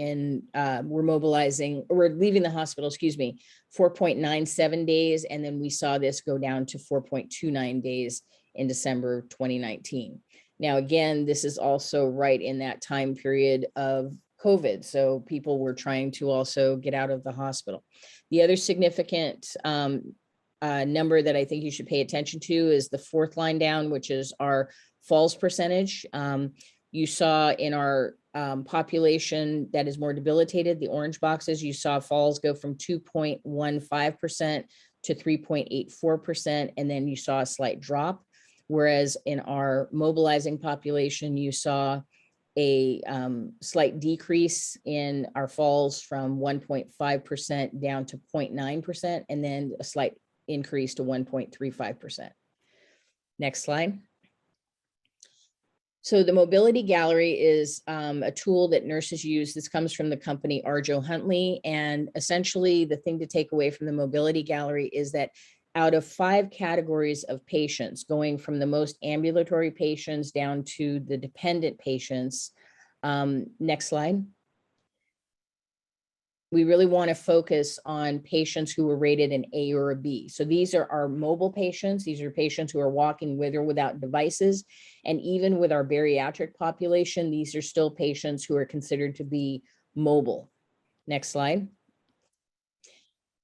mobilizing, or leaving the hospital, 4.97 days. And then we saw this go down to 4.29 days in December 2019. Now, again, this is also right in that time period of COVID. So people were trying to also get out of the hospital. The other significant number that I think you should pay attention to is the fourth line down, which is our falls percentage. You saw in our population that is more debilitated, the orange boxes, you saw falls go from 2.15% to 3.84%, and then you saw a slight drop. Whereas in our mobilizing population, you saw a slight decrease in our falls from 1.5% down to 0.9%, and then a slight increase to 1.35%. Next slide. So the mobility gallery is a tool that nurses use. This comes from the company Arjo Huntley. And essentially the thing to take away from the mobility gallery is that out of 5 categories of patients, going from the most ambulatory patients down to the dependent patients, next slide. We really want to focus on patients who were rated an A or a B. So these are our mobile patients. These are patients who are walking with or without devices. And even with our bariatric population, these are still patients who are considered to be mobile. Next slide.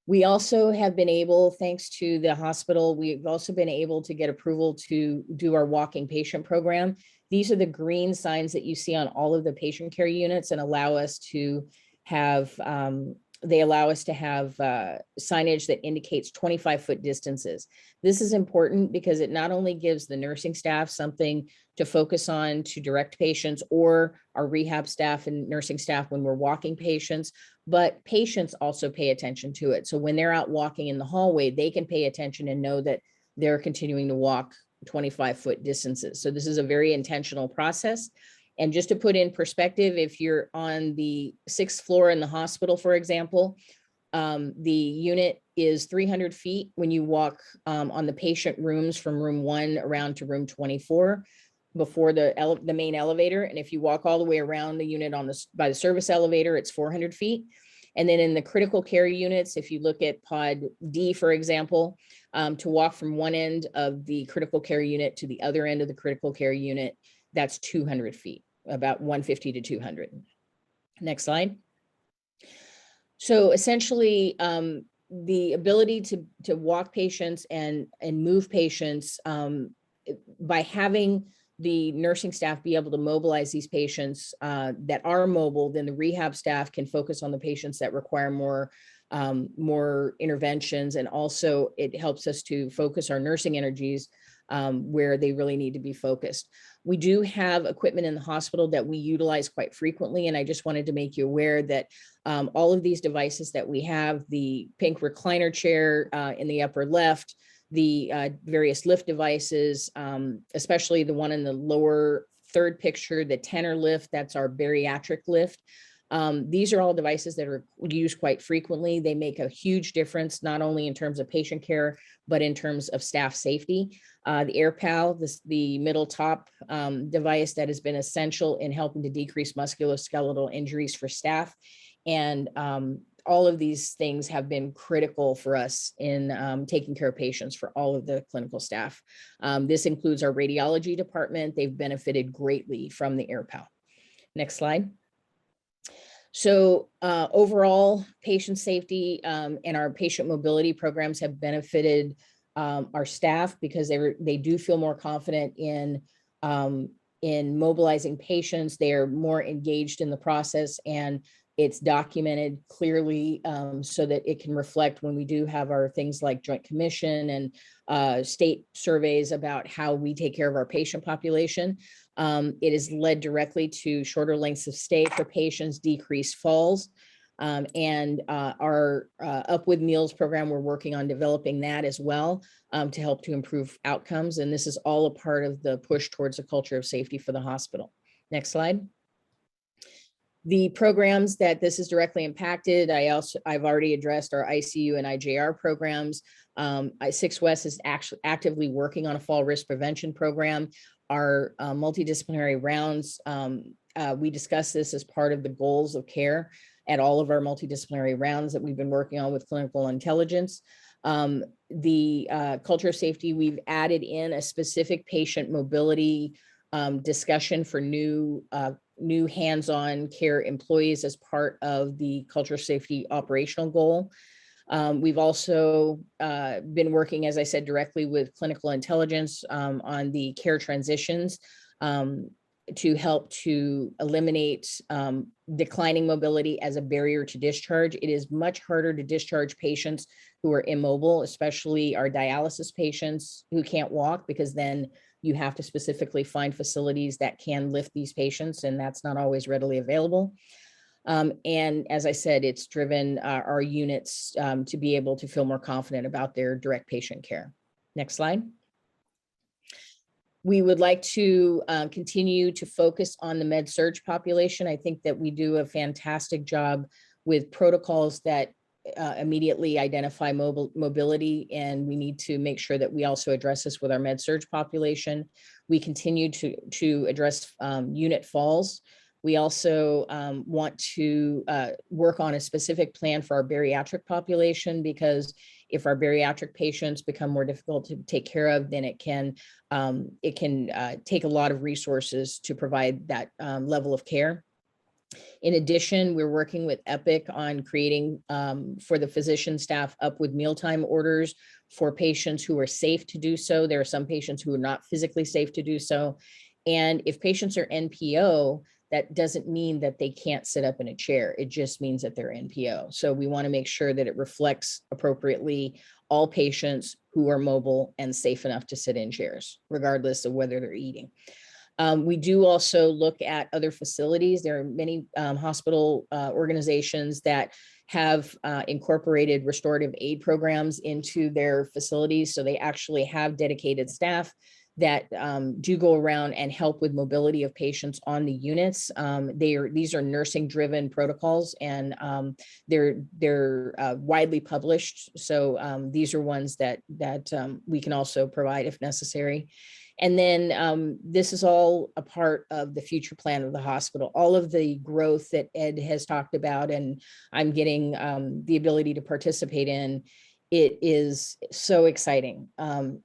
We also have been able, thanks to the hospital, we've also been able to get approval to do our walking patient program. These are the green signs that you see on all of the patient care units and allow us to have, signage that indicates 25-foot distances. This is important because it not only gives the nursing staff something to focus on to direct patients, or our rehab staff and nursing staff when we're walking patients, but patients also pay attention to it. So when they're out walking in the hallway, they can pay attention and know that they're continuing to walk 25-foot distances. So this is a very intentional process. And just to put in perspective, if you're on the 6th floor in the hospital, for example, the unit is 300 feet when you walk on the patient rooms from room 1 around to room 24 before the main elevator. And if you walk all the way around the unit by the service elevator, it's 400 feet. And then in the critical care units, if you look at pod D, for example, to walk from one end of the critical care unit to the other end of the critical care unit, that's 200 feet, about 150 to 200. Next slide. So essentially, the ability to walk patients and move patients by having the nursing staff be able to mobilize these patients that are mobile, then the rehab staff can focus on the patients that require more interventions. And also it helps us to focus our nursing energies where they really need to be focused. We do have equipment in the hospital that we utilize quite frequently. And I just wanted to make you aware that all of these devices that we have, the pink recliner chair in the upper left, the various lift devices, especially the one in the lower third picture, the tenor lift, that's our bariatric lift. These are all devices that are used quite frequently. They make a huge difference, not only in terms of patient care, but in terms of staff safety. The AirPal, the middle top device that has been essential in helping to decrease musculoskeletal injuries for staff. And all of these things have been critical for us in taking care of patients for all of the clinical staff. This includes our radiology department. They've benefited greatly from the AirPal. Next slide. So overall, patient safety and our patient mobility programs have benefited our staff because they do feel more confident in mobilizing patients. They are more engaged in the process, and it's documented clearly so that it can reflect when we do have our things like Joint Commission and state surveys about how we take care of our patient population. It has led directly to shorter lengths of stay for patients, decreased falls, and our Up With Meals program, we're working on developing that as well to help to improve outcomes. And this is all a part of the push towards a culture of safety for the hospital. Next slide. The programs that this is directly impacted, I've already addressed our ICU and IJR programs. 6 West is actually actively working on a fall risk prevention program. Our multidisciplinary rounds, we discuss this as part of the goals of care at all of our multidisciplinary rounds that we've been working on with clinical intelligence. The culture of safety, we've added in a specific patient mobility discussion for new hands-on care employees as part of the culture of safety operational goal. We've also been working, as I said, directly with clinical intelligence on the care transitions to help to eliminate declining mobility as a barrier to discharge. It is much harder to discharge patients who are immobile, especially our dialysis patients who can't walk, because then you have to specifically find facilities that can lift these patients, and that's not always readily available. And as I said, it's driven our units to be able to feel more confident about their direct patient care. Next slide. We would like to continue to focus on the med-surg population. I think that we do a fantastic job with protocols that immediately identify mobility, and we need to make sure that we also address this with our med-surg population. We continue to address unit falls. We also want to work on a specific plan for our bariatric population, because if our bariatric patients become more difficult to take care of, then it can take a lot of resources to provide that level of care. In addition, we're working with Epic on creating for the physician staff Up With mealtime orders for patients who are safe to do so. There are some patients who are not physically safe to do so. And if patients are NPO, that doesn't mean that they can't sit up in a chair. It just means that they're NPO. So we want to make sure that it reflects appropriately all patients who are mobile and safe enough to sit in chairs, regardless of whether they're eating. We do also look at other facilities. There are many hospital organizations that have incorporated restorative aid programs into their facilities. So they actually have dedicated staff that do go around and help with mobility of patients on the units. These are nursing driven protocols, and they're widely published. So these are ones that we can also provide if necessary. And then this is all a part of the future plan of the hospital. All of the growth that Ed has talked about and I'm getting the ability to participate in, it is so exciting.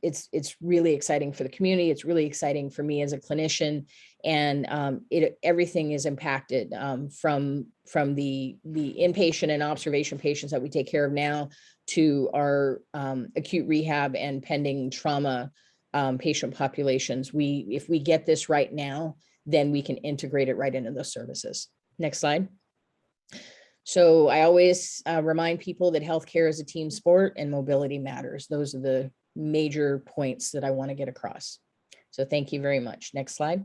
It's really exciting for the community. It's really exciting for me as a clinician, and everything is impacted from the inpatient and observation patients that we take care of now to our acute rehab and pending trauma patient populations. If we get this right now, then we can integrate it right into those services. Next slide. So I always remind people that healthcare is a team sport and mobility matters. Those are the major points that I want to get across. So thank you very much. Next slide.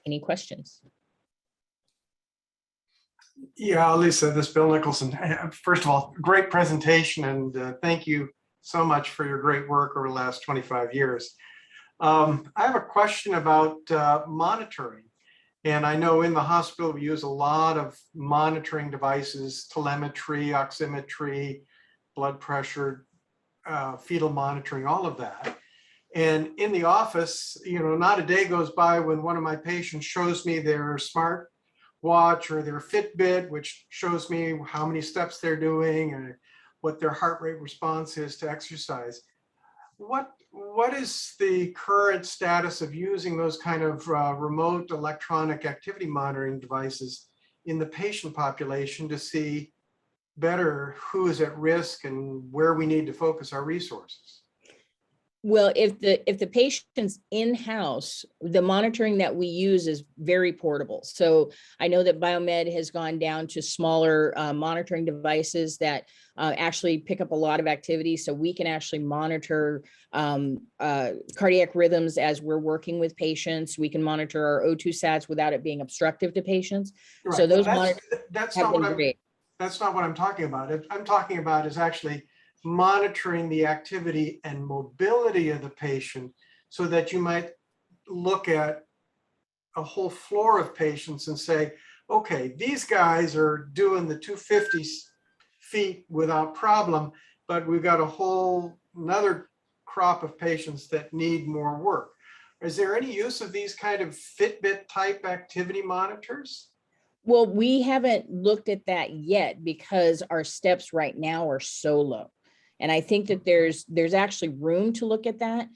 Any questions? Yeah, Lisa, this is Bill Nicholson. First of all, great presentation, and thank you so much for your great work over the last 25 years. I have a question about monitoring. And I know in the hospital, we use a lot of monitoring devices, telemetry, oximetry, blood pressure, fetal monitoring, all of that. And in the office, not a day goes by when one of my patients shows me their smart watch or their Fitbit, which shows me how many steps they're doing and what their heart rate response is to exercise. What is the current status of using those kind of remote electronic activity monitoring devices in the patient population to see better who is at risk and where we need to focus our resources? Well, if the patient's in-house, the monitoring that we use is very portable. So I know that Biomed has gone down to smaller monitoring devices that actually pick up a lot of activity. So we can actually monitor cardiac rhythms as we're working with patients. We can monitor our O2 sats without it being obstructive to patients. Right. So those that's not what I'm talking about. What I'm talking about is actually monitoring the activity and mobility of the patient so that you might look at a whole floor of patients and say, okay, these guys are doing the 250 feet without problem, but we've got a whole another crop of patients that need more work. Is there any use of these kind of Fitbit type activity monitors? Well, we haven't looked at that yet because our steps right now are so low. And I think that there's actually room to look at that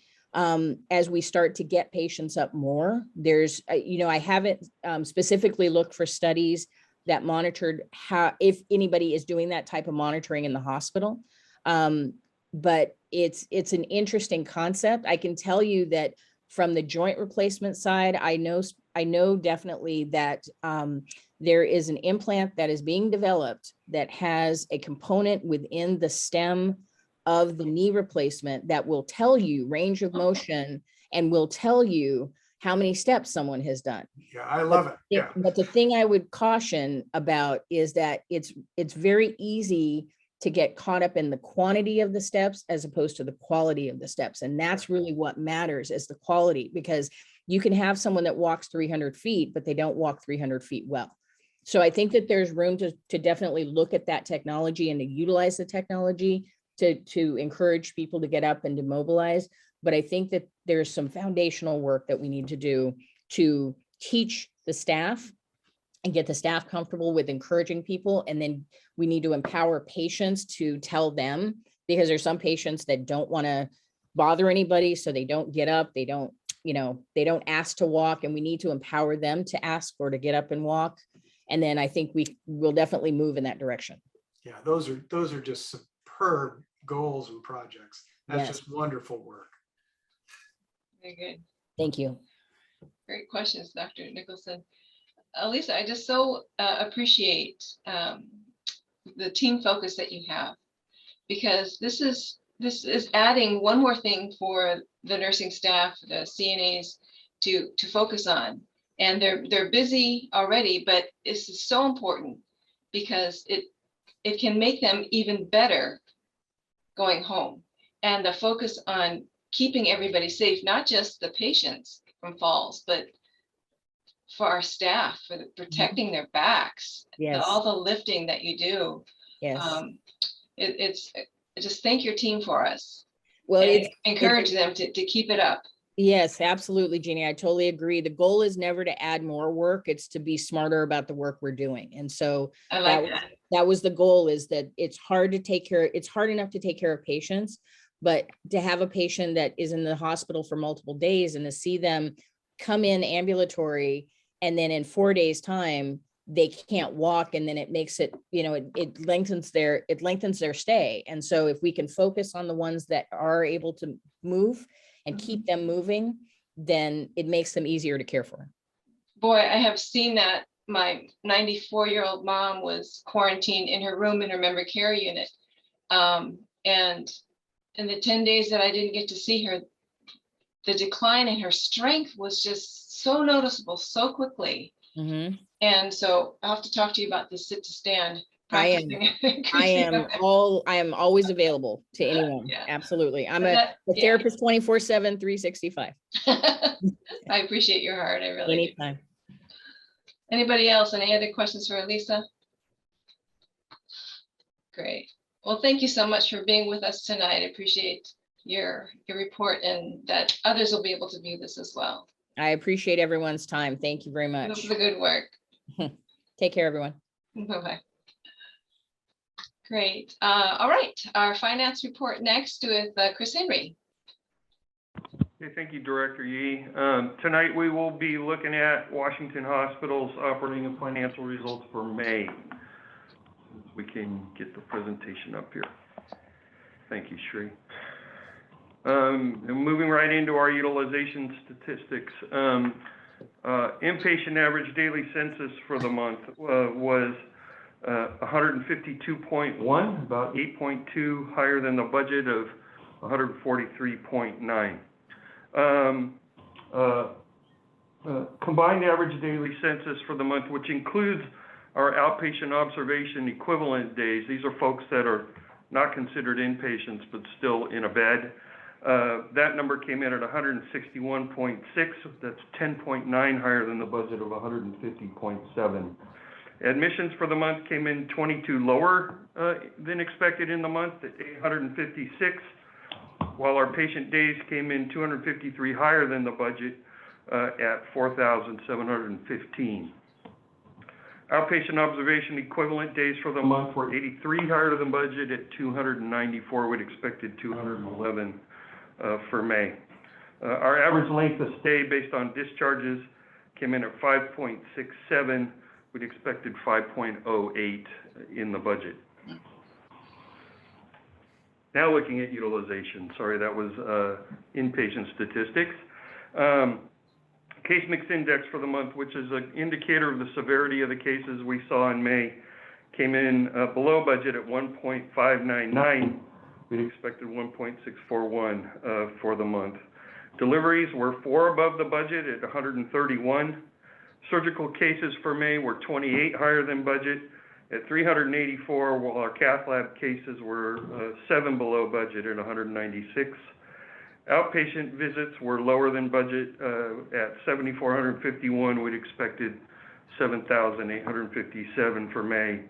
as we start to get patients up more. I haven't specifically looked for studies that monitored if anybody is doing that type of monitoring in the hospital. But it's an interesting concept. I can tell you that from the joint replacement side, I know definitely that there is an implant that is being developed that has a component within the stem of the knee replacement that will tell you range of motion and will tell you how many steps someone has done. Yeah, I love it. Yeah. But the thing I would caution about is that it's very easy to get caught up in the quantity of the steps as opposed to the quality of the steps. And that's really what matters, is the quality, because you can have someone that walks 300 feet, but they don't walk 300 feet well. So I think that there's room to definitely look at that technology and to utilize the technology to encourage people to get up and to mobilize. But I think that there's some foundational work that we need to do to teach the staff and get the staff comfortable with encouraging people. And then we need to empower patients to tell them, because there's some patients that don't want to bother anybody. So they don't get up, they don't ask to walk, and we need to empower them to ask or to get up and walk. And then I think we will definitely move in that direction. Yeah, those are just superb goals and projects. That's just wonderful work. Very good. Thank you. Great questions, Dr. Nicholson. Elisa, I just so appreciate the team focus that you have, because this is adding one more thing for the nursing staff, the CNAs to focus on. And they're busy already, but this is so important because it can make them even better going home. And the focus on keeping everybody safe, not just the patients from falls, but for our staff, for protecting their backs, Yes. all the lifting that you do. Yes. It's just thank your team for us. Well, And encourage them to keep it up. Yes, absolutely, Jeannie. I totally agree. The goal is never to add more work. It's to be smarter about the work we're doing. And so I like that. That was the goal, is that it's hard to take care. It's hard enough to take care of patients, but to have a patient that is in the hospital for multiple days and to see them come in ambulatory and then in 4 days time, they can't walk. And then it makes it, it lengthens their stay. And so if we can focus on the ones that are able to move and keep them moving, then it makes them easier to care for. Boy, I have seen that. My 94-year-old mom was quarantined in her room in her memory care unit. And in the 10 days that I didn't get to see her, the decline in her strength was just so noticeable so quickly. Mm-hmm. And so I'll have to talk to you about this sit to stand. I am always available to anyone. Yeah. Absolutely. I'm a therapist 24/7, 365. I appreciate your heart. I really Anytime. do. Anybody else? Any other questions for Elisa? Great. Well, thank you so much for being with us tonight. I appreciate your report, and that others will be able to view this as well. I appreciate everyone's time. Thank you very much. Keep up the good work. Take care, everyone. Bye-bye. Great. All right. Our finance report next with Chris Henry. Okay, thank you, Director Yee. Tonight we will be looking at Washington Hospital's operating and financial results for May. We can get the presentation up here. Thank you, Shri. And moving right into our utilization statistics. Inpatient average daily census for the month was 152.1, about 8.2 higher than the budget of 143.9. Combined average daily census for the month, which includes our outpatient observation equivalent days. These are folks that are not considered inpatients, but still in a bed. That number came in at 161.6. That's 10.9 higher than the budget of 150.7. Admissions for the month came in 22 lower than expected in the month at 856, while our patient days came in 253 higher than the budget at 4,715. Outpatient observation equivalent days for the month were 83 higher than budget at 294. We'd expected 211 for May. Our average length of stay based on discharges came in at 5.67. We'd expected 5.08 in the budget. Now looking at utilization, sorry, that was inpatient statistics. Case mix index for the month, which is an indicator of the severity of the cases we saw in May, came in below budget at 1.599. We'd expected 1.641 for the month. Deliveries were 4 above the budget at 131. Surgical cases for May were 28 higher than budget at 384, while our cath lab cases were 7 below budget at 196. Outpatient visits were lower than budget at 7,451. We'd expected 7,857 for May.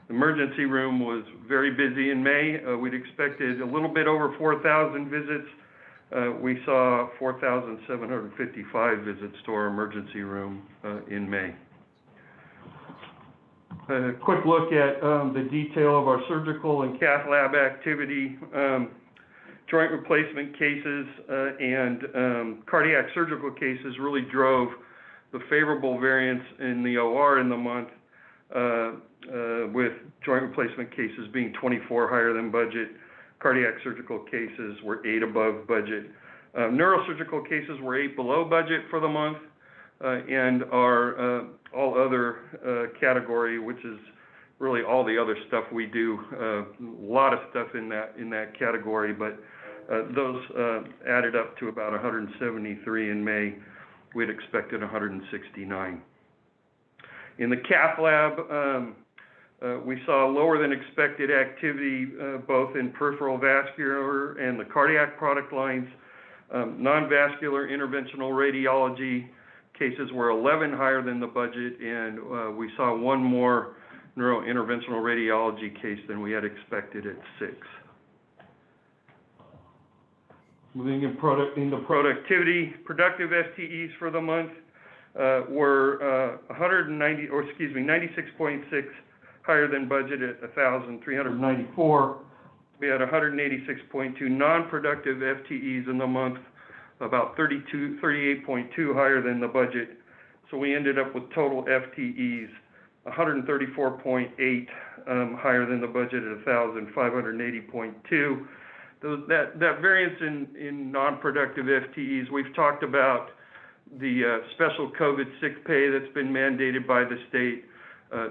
The emergency room was very busy in May. We'd expected a little bit over 4,000 visits. We saw 4,755 visits to our emergency room in May. A quick look at the detail of our surgical and cath lab activity. Joint replacement cases and cardiac surgical cases really drove the favorable variance in the OR in the month, with joint replacement cases being 24 higher than budget. Cardiac surgical cases were 8 above budget. Neurosurgical cases were 8 below budget for the month, and our all other category, which is really all the other stuff we do, a lot of stuff in that category, but those added up to about 173 in May. We'd expected 169. In the cath lab, we saw lower than expected activity both in peripheral vascular and the cardiac product lines. Non-vascular interventional radiology cases were 11 higher than the budget, and we saw one more neurointerventional radiology case than we had expected at 6. Moving into productivity, productive FTEs for the month were 96.6 higher than budget at 1,394. We had 186.2 non-productive FTEs in the month, about 38.2 higher than the budget. So we ended up with total FTEs 134.8 higher than the budget at 1,580.2. That variance in non-productive FTEs, we've talked about the special COVID sick pay that's been mandated by the state.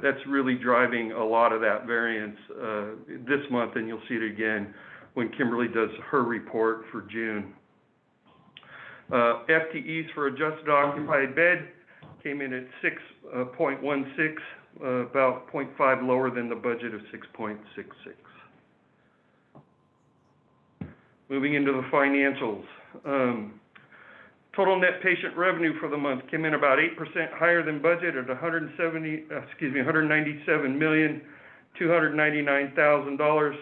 That's really driving a lot of that variance this month, and you'll see it again when Kimberly does her report for June. FTEs for adjusted occupied bed came in at 6.16, about 0.5 lower than the budget of 6.66. Moving into the financials. Total net patient revenue for the month came in about 8% higher than budget at $197,299,000.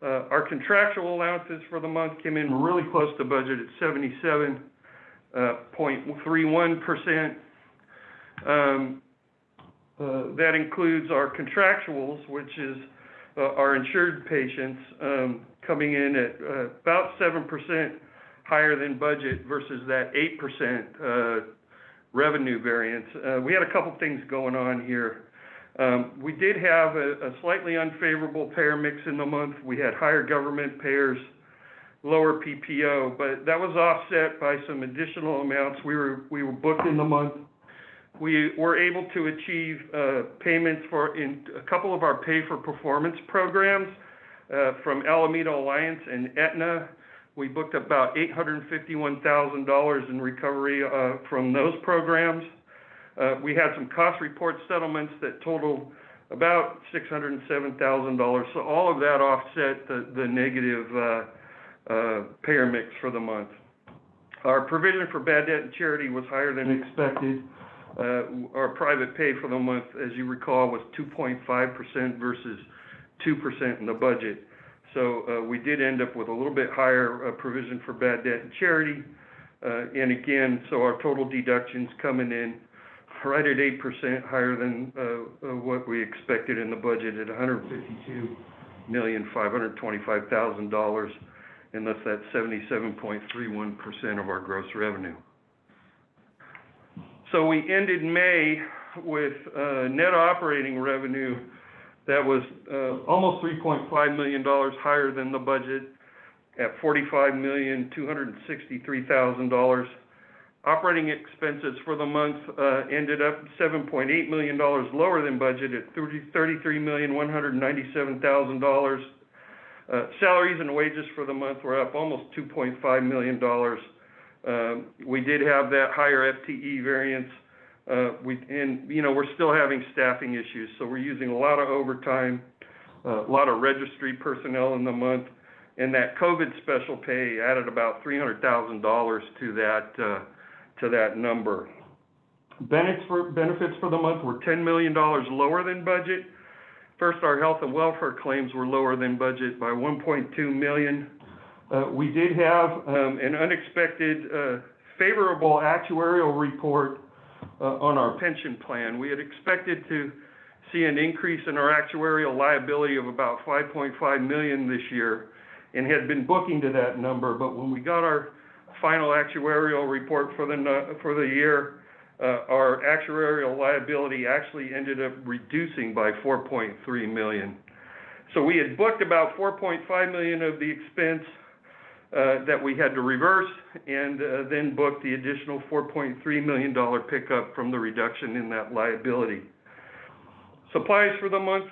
Our contractual allowances for the month came in really close to budget at 77.31%. That includes our contractuals, which is our insured patients, coming in at about 7% higher than budget versus that 8% revenue variance. We had a couple things going on here. We did have a slightly unfavorable payer mix in the month. We had higher government payers, lower PPO, but that was offset by some additional amounts we were booked in the month. We were able to achieve payments in a couple of our pay for performance programs from Alameda Alliance and Aetna. We booked about $851,000 in recovery from those programs. We had some cost report settlements that totaled about $607,000. So all of that offset the negative payer mix for the month. Our provision for bad debt and charity was higher than expected. Our private pay for the month, as you recall, was 2.5% versus 2% in the budget. So we did end up with a little bit higher provision for bad debt and charity. And again, so our total deductions coming in right at 8% higher than what we expected in the budget at $152,525,000, and thus that's 77.31% of our gross revenue. So we ended May with net operating revenue that was almost $3.5 million higher than the budget at $45,263,000. Operating expenses for the month ended up $7.8 million lower than budget at $33,197,000. Salaries and wages for the month were up almost $2.5 million. We did have that higher FTE variance. We're still having staffing issues, so we're using a lot of overtime, a lot of registry personnel in the month, and that COVID special pay added about $300,000 to that number. Benefits for the month were $10 million lower than budget. First, our health and welfare claims were lower than budget by $1.2 million. We did have an unexpected favorable actuarial report on our pension plan. We had expected to see an increase in our actuarial liability of about $5.5 million this year and had been booking to that number, but when we got our final actuarial report for the year, our actuarial liability actually ended up reducing by $4.3 million. So we had booked about $4.5 million of the expense that we had to reverse, and then booked the additional $4.3 million pickup from the reduction in that liability. Supplies for the month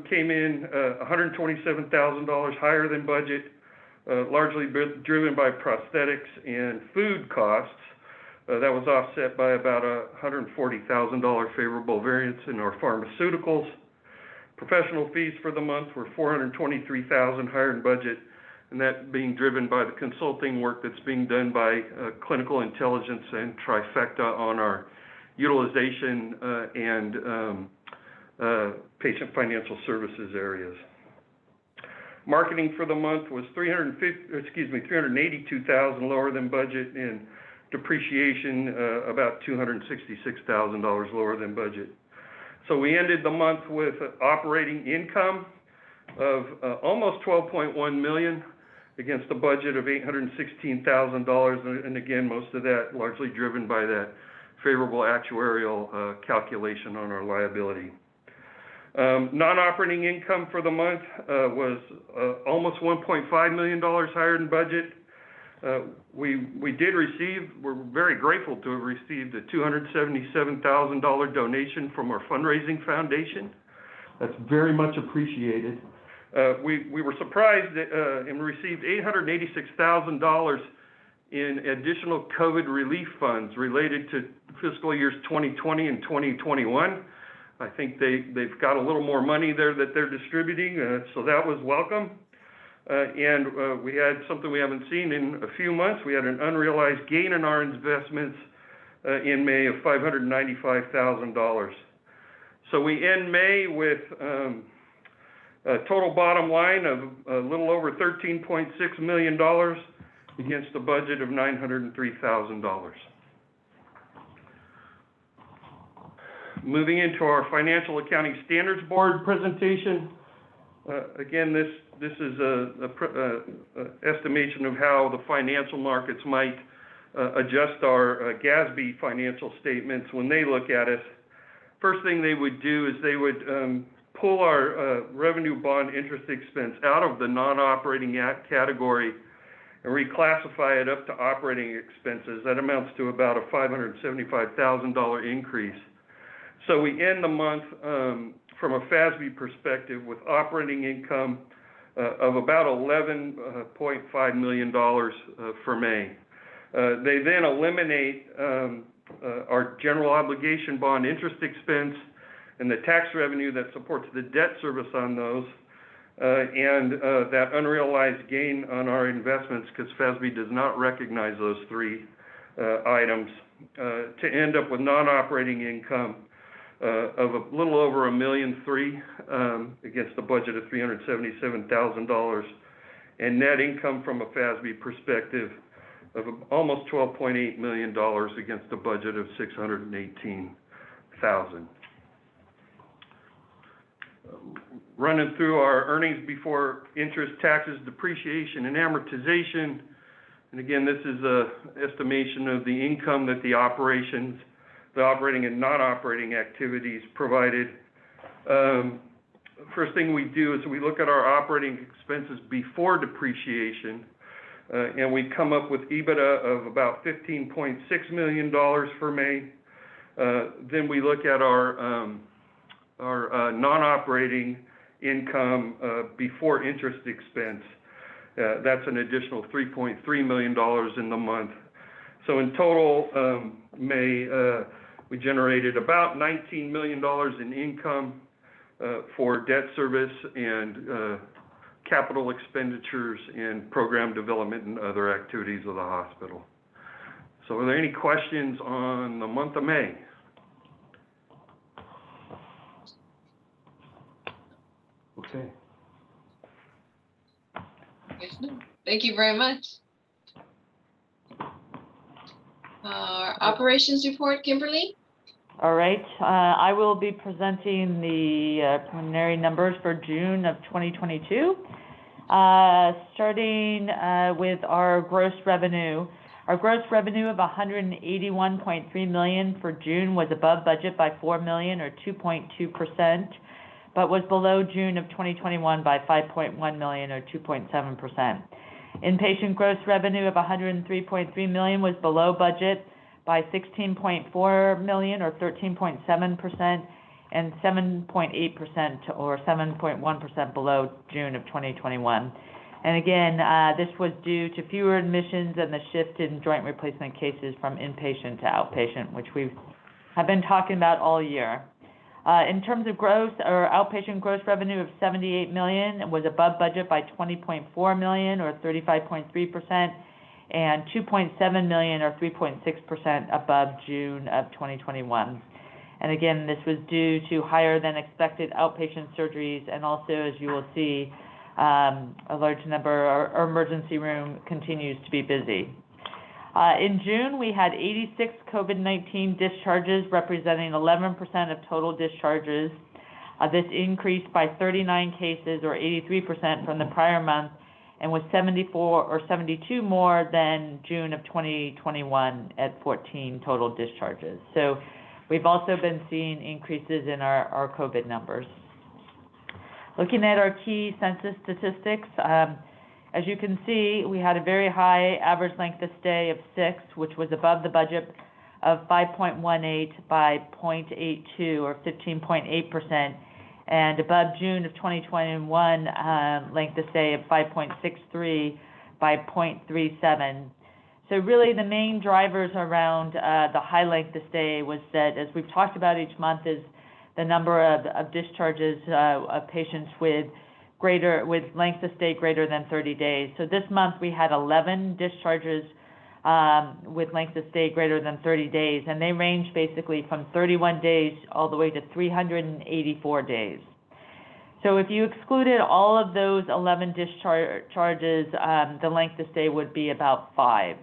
came in $127,000 higher than budget, largely driven by prosthetics and food costs. That was offset by about a $140,000 favorable variance in our pharmaceuticals. Professional fees for the month were $423,000 higher than budget, and that being driven by the consulting work that's being done by Clinical Intelligence and Trifecta on our utilization and patient financial services areas. Marketing for the month was $382,000 lower than budget, and depreciation about $266,000 lower than budget. So we ended the month with operating income of almost $12.1 million against a budget of $816,000, and again, most of that largely driven by that favorable actuarial calculation on our liability. Non-operating income for the month was almost $1.5 million higher than budget. We're very grateful to have received a $277,000 donation from our fundraising foundation. That's very much appreciated. We were surprised and received $886,000 in additional COVID relief funds related to fiscal years 2020 and 2021. I think they've got a little more money there that they're distributing, so that was welcome. And we had something we haven't seen in a few months. We had an unrealized gain in our investments in May of $595,000. So we end May with a total bottom line of a little over $13.6 million against a budget of $903,000. Moving into our Financial Accounting Standards Board presentation. Again, this is a estimation of how the financial markets might adjust our GASB financial statements when they look at us. First thing they would do is they would pull our revenue bond interest expense out of the non-operating category and reclassify it up to operating expenses. That amounts to about a $575,000 increase. So we end the month from a FASB perspective with operating income of about $11.5 million for May. They then eliminate our general obligation bond interest expense and the tax revenue that supports the debt service on those, and that unrealized gain on our investments, because FASB does not recognize those three items, to end up with non-operating income of a little over $1.3 million against a budget of $377,000, and net income from a FASB perspective of almost $12.8 million against a budget of $618,000. Running through our earnings before interest, taxes, depreciation, and amortization. And again, this is an estimation of the income that the operating and non-operating activities provided. First thing we do is we look at our operating expenses before depreciation, and we come up with EBITDA of about $15.6 million for May. Then we look at our non-operating income before interest expense. That's an additional $3.3 million in the month. So in total, May, we generated about $19 million in income for debt service and capital expenditures and program development and other activities of the hospital. So are there any questions on the month of May? Okay. Thank you very much. Operations report, Kimberly? All right, I will be presenting the preliminary numbers for June of 2022. Starting with our gross revenue. Our gross revenue of $181.3 million for June was above budget by $4 million or 2.2%, but was below June of 2021 by $5.1 million or 2.7%. Inpatient gross revenue of $103.3 million was below budget by $16.4 million or 13.7%, and 7.8% or 7.1% below June of 2021. And again, this was due to fewer admissions and the shift in joint replacement cases from inpatient to outpatient, which we have been talking about all year. In terms of gross or outpatient gross revenue of 78 million was above budget by 20.4 million or 35.3%, and 2.7 million or 3.6% above June of 2021. And again, this was due to higher than expected outpatient surgeries, and also, as you will see, a large number, our emergency room continues to be busy. In June, we had 86 COVID-19 discharges, representing 11% of total discharges. This increased by 39 cases or 83% from the prior month, and was 74 or 72 more than June of 2021 at 14 total discharges. So we've also been seeing increases in our COVID numbers. Looking at our key census statistics, as you can see, we had a very high average length of stay of 6, which was above the budget of 5.18 by 0.82 or 15.8%, and above June of 2021 length of stay of 5.63 by 0.37. So really the main drivers around the high length of stay was that, as we've talked about each month, is the number of discharges of patients with length of stay greater than 30 days. So this month we had 11 discharges with length of stay greater than 30 days, and they range basically from 31 days all the way to 384 days. So if you excluded all of those 11 discharges, the length of stay would be about 5.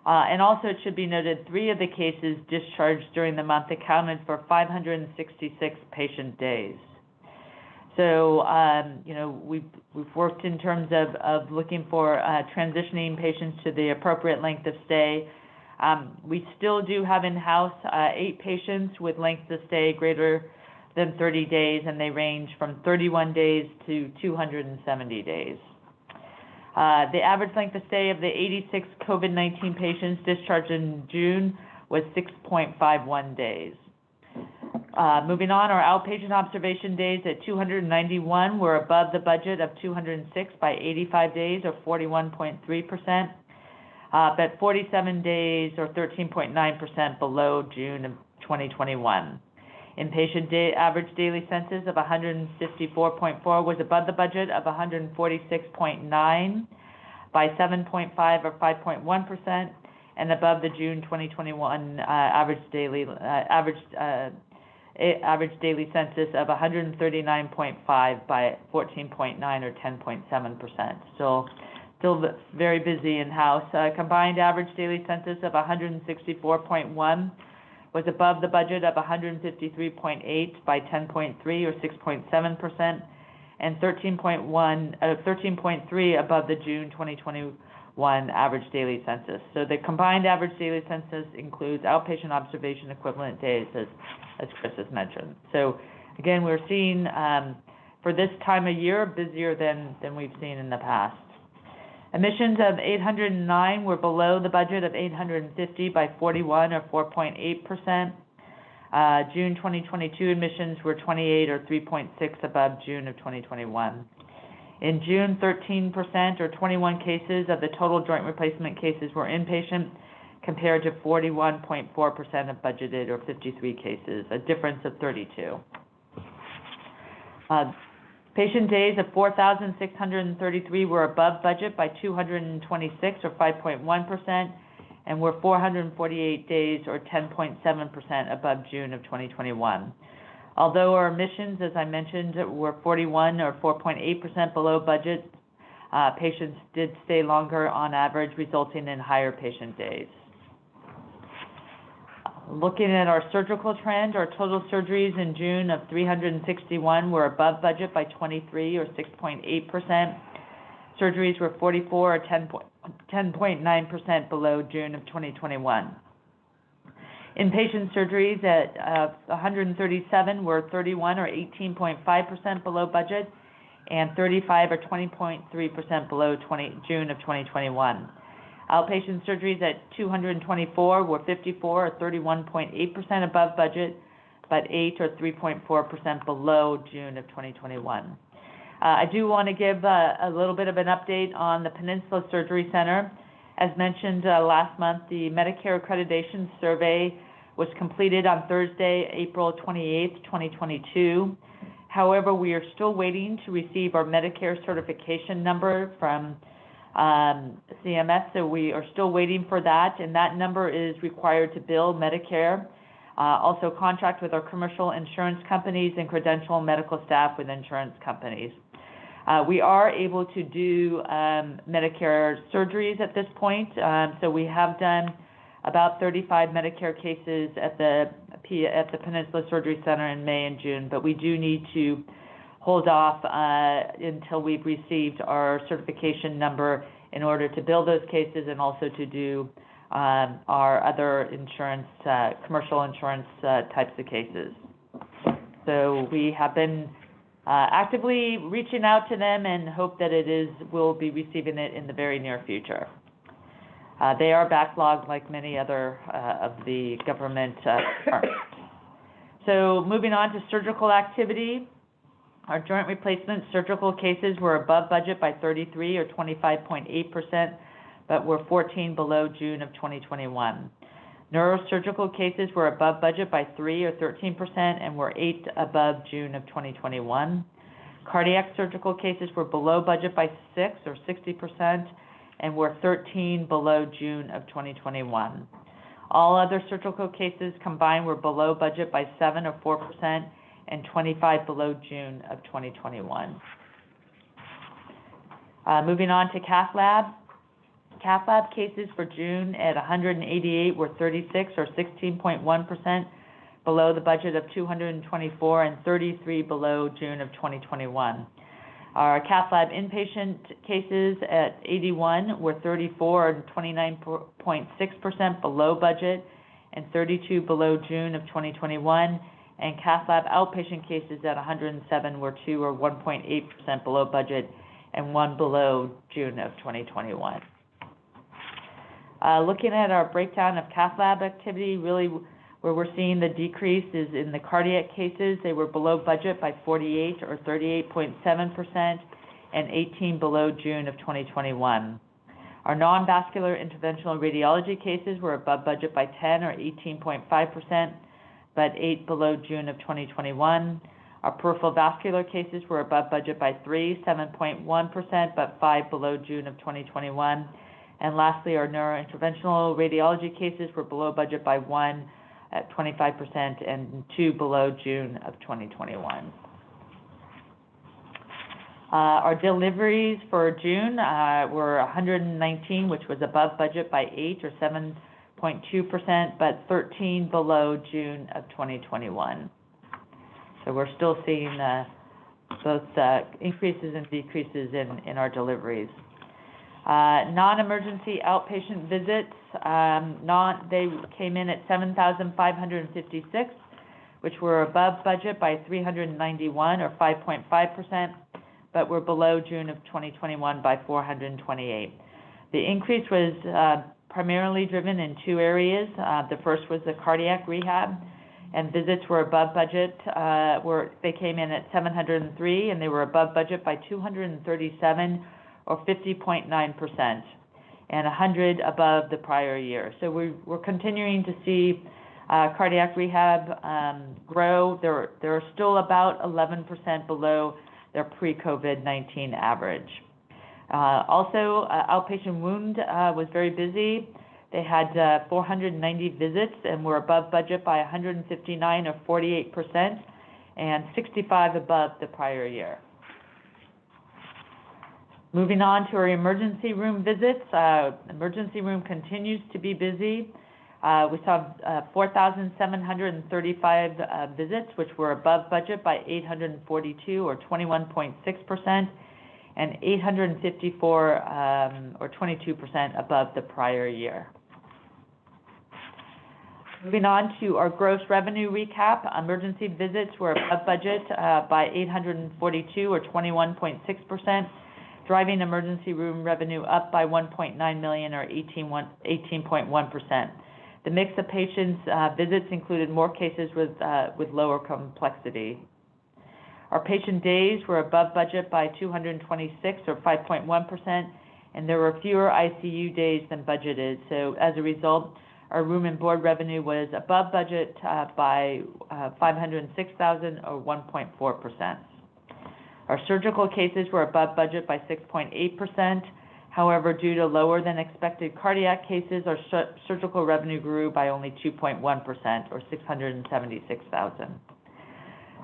And also it should be noted, 3 of the cases discharged during the month accounted for 566 patient days. So, we've worked in terms of looking for transitioning patients to the appropriate length of stay. We still do have in-house 8 patients with length of stay greater than 30 days, and they range from 31 days to 270 days. The average length of stay of the 86 COVID-19 patients discharged in June was 6.51 days. Moving on, our outpatient observation days at 291 were above the budget of 206 by 85 days or 41.3%, but 47 days or 13.9% below June of 2021. Inpatient average daily census of 154.4 was above the budget of 146.9 by 7.5 or 5.1%, and above the June 2021 average daily census of 139.5 by 14.9 or 10.7%. Still very busy in-house. Combined average daily census of 164.1 was above the budget of 153.8 by 10.3 or 6.7%, and 13.3 above the June 2021 average daily census. So the combined average daily census includes outpatient observation equivalent days, as Chris has mentioned. So again, we're seeing for this time of year busier than we've seen in the past. Admissions of 809 were below the budget of 850 by 41 or 4.8%. June 2022 admissions were 28 or 3.6 above June of 2021. In June, 13% or 21 cases of the total joint replacement cases were inpatient, compared to 41.4% of budgeted or 53 cases, a difference of 32. Patient days of 4,633 were above budget by 226 or 5.1%, and were 448 days or 10.7% above June of 2021. Although our admissions, as I mentioned, were 41 or 4.8% below budget, patients did stay longer on average, resulting in higher patient days. Looking at our surgical trend, our total surgeries in June of 361 were above budget by 23 or 6.8%. Surgeries were 44 or 10.9% below June of 2021. Inpatient surgeries at 137 were 31 or 18.5% below budget, and 35 or 20.3% below June of 2021. Outpatient surgeries at 224 were 54 or 31.8% above budget, but 8 or 3.4% below June of 2021. I do want to give a little bit of an update on the Peninsula Surgery Center. As mentioned last month, the Medicare Accreditation survey was completed on Thursday, April 28th, 2022. However, we are still waiting to receive our Medicare certification number from CMS, so we are still waiting for that, and that number is required to bill Medicare. Also contract with our commercial insurance companies and credential medical staff with insurance companies. We are able to do Medicare surgeries at this point, so we have done about 35 Medicare cases at the Peninsula Surgery Center in May and June, but we do need to hold off until we've received our certification number in order to bill those cases and also to do our other insurance, commercial insurance types of cases. So we have been actively reaching out to them and hope that we'll be receiving it in the very near future. They are backlogged like many other of the government departments. So moving on to surgical activity, our joint replacement surgical cases were above budget by 33 or 25.8%, but were 14 below June of 2021. Neurosurgical cases were above budget by 3 or 13% and were 8 above June of 2021. Cardiac surgical cases were below budget by 6 or 60% and were 13 below June of 2021. All other surgical cases combined were below budget by 7 or 4% and 25 below June of 2021. Moving on to cath lab. Cath lab cases for June at 188 were 36 or 16.1% below the budget of 224 and 33 below June of 2021. Our cath lab inpatient cases at 81 were 34 and 29.6% below budget and 32 below June of 2021. And cath lab outpatient cases at 107 were 2 or 1.8% below budget and 1 below June of 2021. Looking at our breakdown of cath lab activity, really where we're seeing the decrease is in the cardiac cases. They were below budget by 48 or 38.7% and 18 below June of 2021. Our non-vascular interventional radiology cases were above budget by 10 or 18.5%, but 8 below June of 2021. Our peripheral vascular cases were above budget by 3, 7.1%, but 5 below June of 2021. And lastly, our neurointerventional radiology cases were below budget by 1 at 25% and 2 below June of 2021. Our deliveries for June were 119, which was above budget by 8 or 7.2%, but 13 below June of 2021. So we're still seeing both increases and decreases in our deliveries. Non-emergency outpatient visits, they came in at 7,556, which were above budget by 391 or 5.5%, but were below June of 2021 by 428. The increase was primarily driven in 2 areas. The first was the cardiac rehab, and visits were above budget. They came in at 703, and they were above budget by 237 or 50.9%, and 100 above the prior year. So we're continuing to see cardiac rehab grow. They're still about 11% below their pre-COVID-19 average. Also, outpatient wound was very busy. They had 490 visits and were above budget by 159 or 48%, and 65 above the prior year. Moving on to our emergency room visits. Emergency room continues to be busy. We saw 4,735 visits, which were above budget by 842 or 21.6%, and 854 or 22% above the prior year. Moving on to our gross revenue recap. Emergency visits were above budget by 842 or 21.6%. driving emergency room revenue up by $1.9 million or 18.1%. The mix of patients' visits included more cases with lower complexity. Our patient days were above budget by 226 or 5.1%, and there were fewer ICU days than budgeted. So as a result, Our room and board revenue was above budget by $506,000 or 1.4%. Our surgical cases were above budget by 6.8%. However, due to lower than expected cardiac cases, our surgical revenue grew by only 2.1% or $676,000.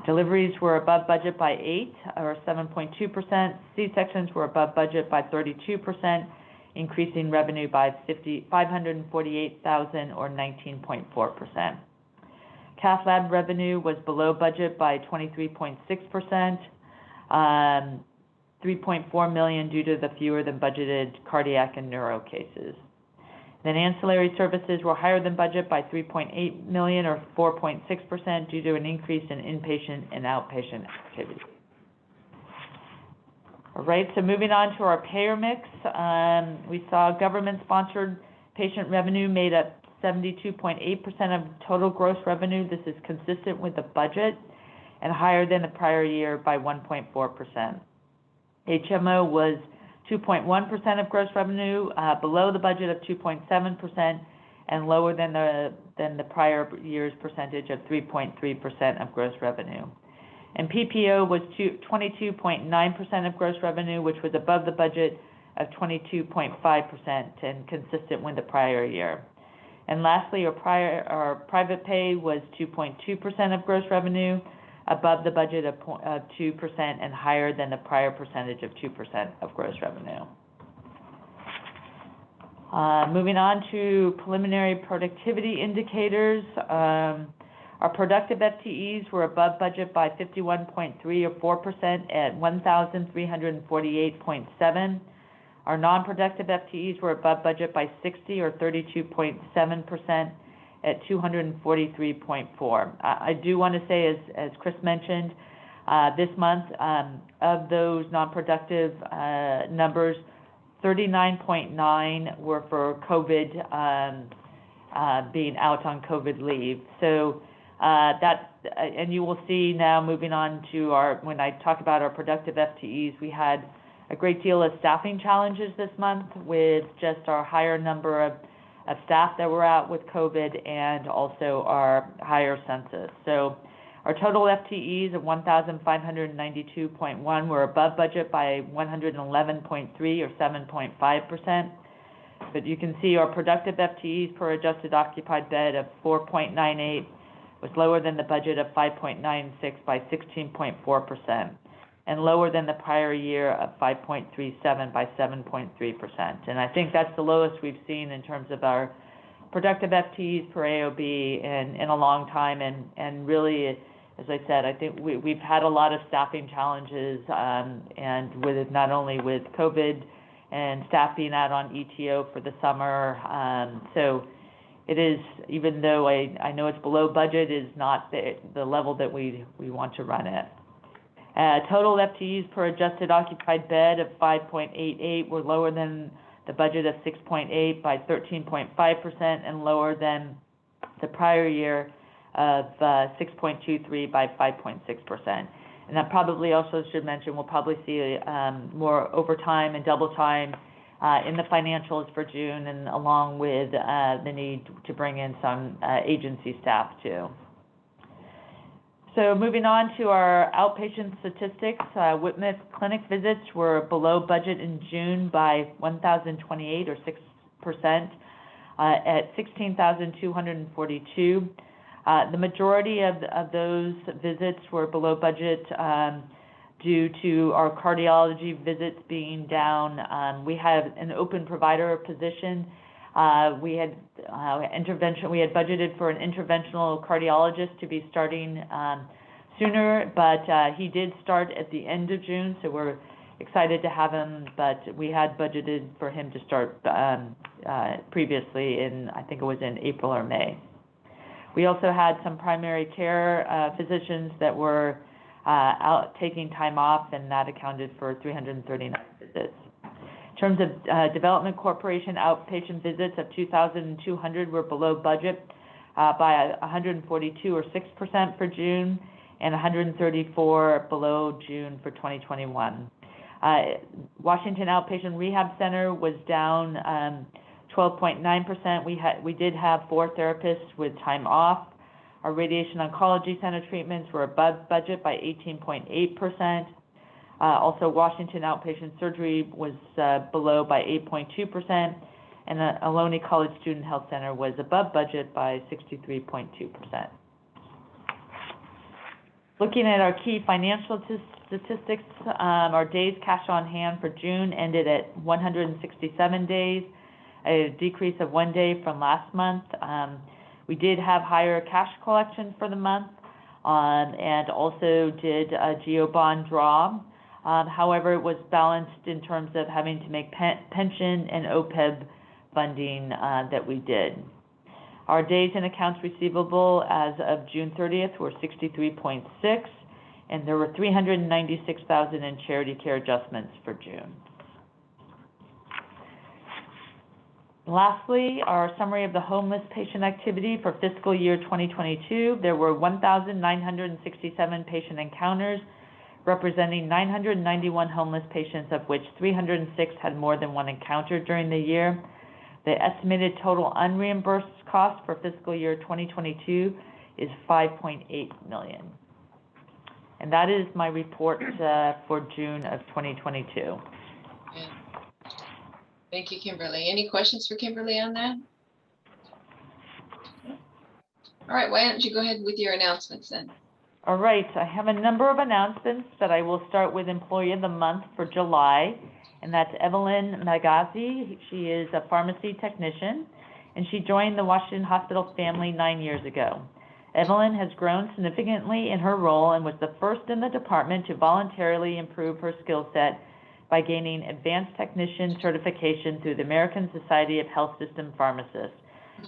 Deliveries were above budget by 8 or 7.2%. C-sections were above budget by 32%, increasing revenue by $548,000 or 19.4%. Cath lab revenue was below budget by 23.6%, $3.4 million due to the fewer than budgeted cardiac and neuro cases. Then ancillary services were higher than budget by $3.8 million or 4.6% due to an increase in inpatient and outpatient activity. All right, so moving on to our payer mix, we saw government-sponsored patient revenue made up 72.8% of total gross revenue. This is consistent with the budget and higher than the prior year by 1.4%. HMO was 2.1% of gross revenue, below the budget of 2.7% and lower than the prior year's percentage of 3.3% of gross revenue. And PPO was 22.9% of gross revenue, which was above the budget of 22.5% and consistent with the prior year. And lastly, our private pay was 2.2% of gross revenue, above the budget of 2% and higher than the prior percentage of 2% of gross revenue. Moving on to preliminary productivity indicators. Our productive FTEs were above budget by 51.3 or 4% at 1,348.7. Our non-productive FTEs were above budget by 60 or 32.7% at 243.4. I do want to say, as Chris mentioned, this month, of those non-productive numbers, 39.9 were for COVID, being out on COVID leave. So and you will see now moving on to when I talk about our productive FTEs, we had a great deal of staffing challenges this month with just our higher number of staff that were out with COVID and also our higher census. So our total FTEs of 1,592.1 were above budget by 111.3 or 7.5%. But you can see our productive FTEs per adjusted occupied bed of 4.98 was lower than the budget of 5.96 by 16.4%. And lower than the prior year of 5.37 by 7.3%. And I think that's the lowest we've seen in terms of our productive FTEs per AOB in a long time. And really, as I said, I think we've had a lot of staffing challenges, and with not only with COVID and staff being out on ETO for the summer. So it is, even though I know it's below budget, is not the level that we want to run at. Total FTEs per adjusted occupied bed of 5.88 were lower than the budget of 6.8 by 13.5% and lower than the prior year of 6.23 by 5.6%. And I probably also should mention we'll probably see more overtime and double time in the financials for June, and along with the need to bring in some agency staff too. So moving on to our outpatient statistics, Whitman clinic visits were below budget in June by 1,028 or 6% at 16,242. The majority of those visits were below budget due to our cardiology visits being down. We had an open provider position. We had we had budgeted for an interventional cardiologist to be starting sooner, but he did start at the end of June, so we're excited to have him, but we had budgeted for him to start previously I think it was in April or May. We also had some primary care physicians that were out taking time off, and that accounted for 339 visits. In terms of Development Corporation outpatient visits of 2,200 were below budget by 142 or 6% for June, and 134 below June for 2021. Washington Outpatient Rehab Center was down 12.9%. We did have 4 therapists with time off. Our radiation oncology center treatments were above budget by 18.8%. Also, Washington outpatient surgery was below by 8.2%, and the Ohlone College Student Health Center was above budget by 63.2%. Looking at our key financial statistics, our days cash on hand for June ended at 167 days, a decrease of 1 day from last month. We did have higher cash collection for the month, and also did a GEO bond draw. However, it was balanced in terms of having to make pension and OPEB funding that we did. Our days in accounts receivable as of June 30th were 63.6, and there were 396,000 in charity care adjustments for June. Lastly, our summary of the homeless patient activity for fiscal year 2022. There were 1,967 patient encounters, representing 991 homeless patients, of which 306 had more than one encounter during the year. The estimated total unreimbursed cost for fiscal year 2022 is $5.8 million. And that is my report for June of 2022. Yeah. Thank you, Kimberly. Any questions for Kimberly on that? All right, why don't you go ahead with your announcements then? All right, I have a number of announcements, but I will start with Employee of the Month for July, and that's Evelyn Magazi. She is a pharmacy technician, and she joined the Washington Hospital family 9 years ago. Evelyn has grown significantly in her role and was the first in the department to voluntarily improve her skill set by gaining advanced technician certification through the American Society of Health System Pharmacists.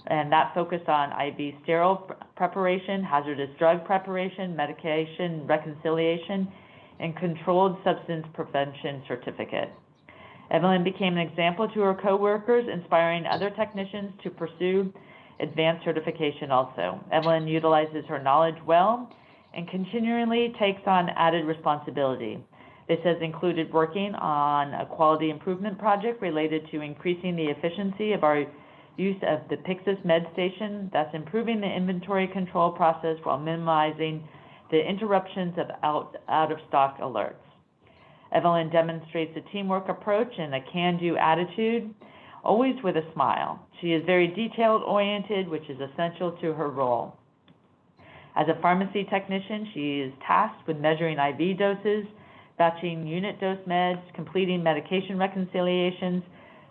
And that focused on IV sterile preparation, hazardous drug preparation, medication reconciliation, and controlled substance prevention certificate. Evelyn became an example to her coworkers, inspiring other technicians to pursue advanced certification also. Evelyn utilizes her knowledge well and continually takes on added responsibility. This has included working on a quality improvement project related to increasing the efficiency of our use of the Pyxis Med Station, thus improving the inventory control process while minimizing the interruptions of out-of-stock alerts. Evelyn demonstrates a teamwork approach and a can-do attitude, always with a smile. She is very detail-oriented, which is essential to her role. As a pharmacy technician, she is tasked with measuring IV doses, batching unit dose meds, completing medication reconciliations,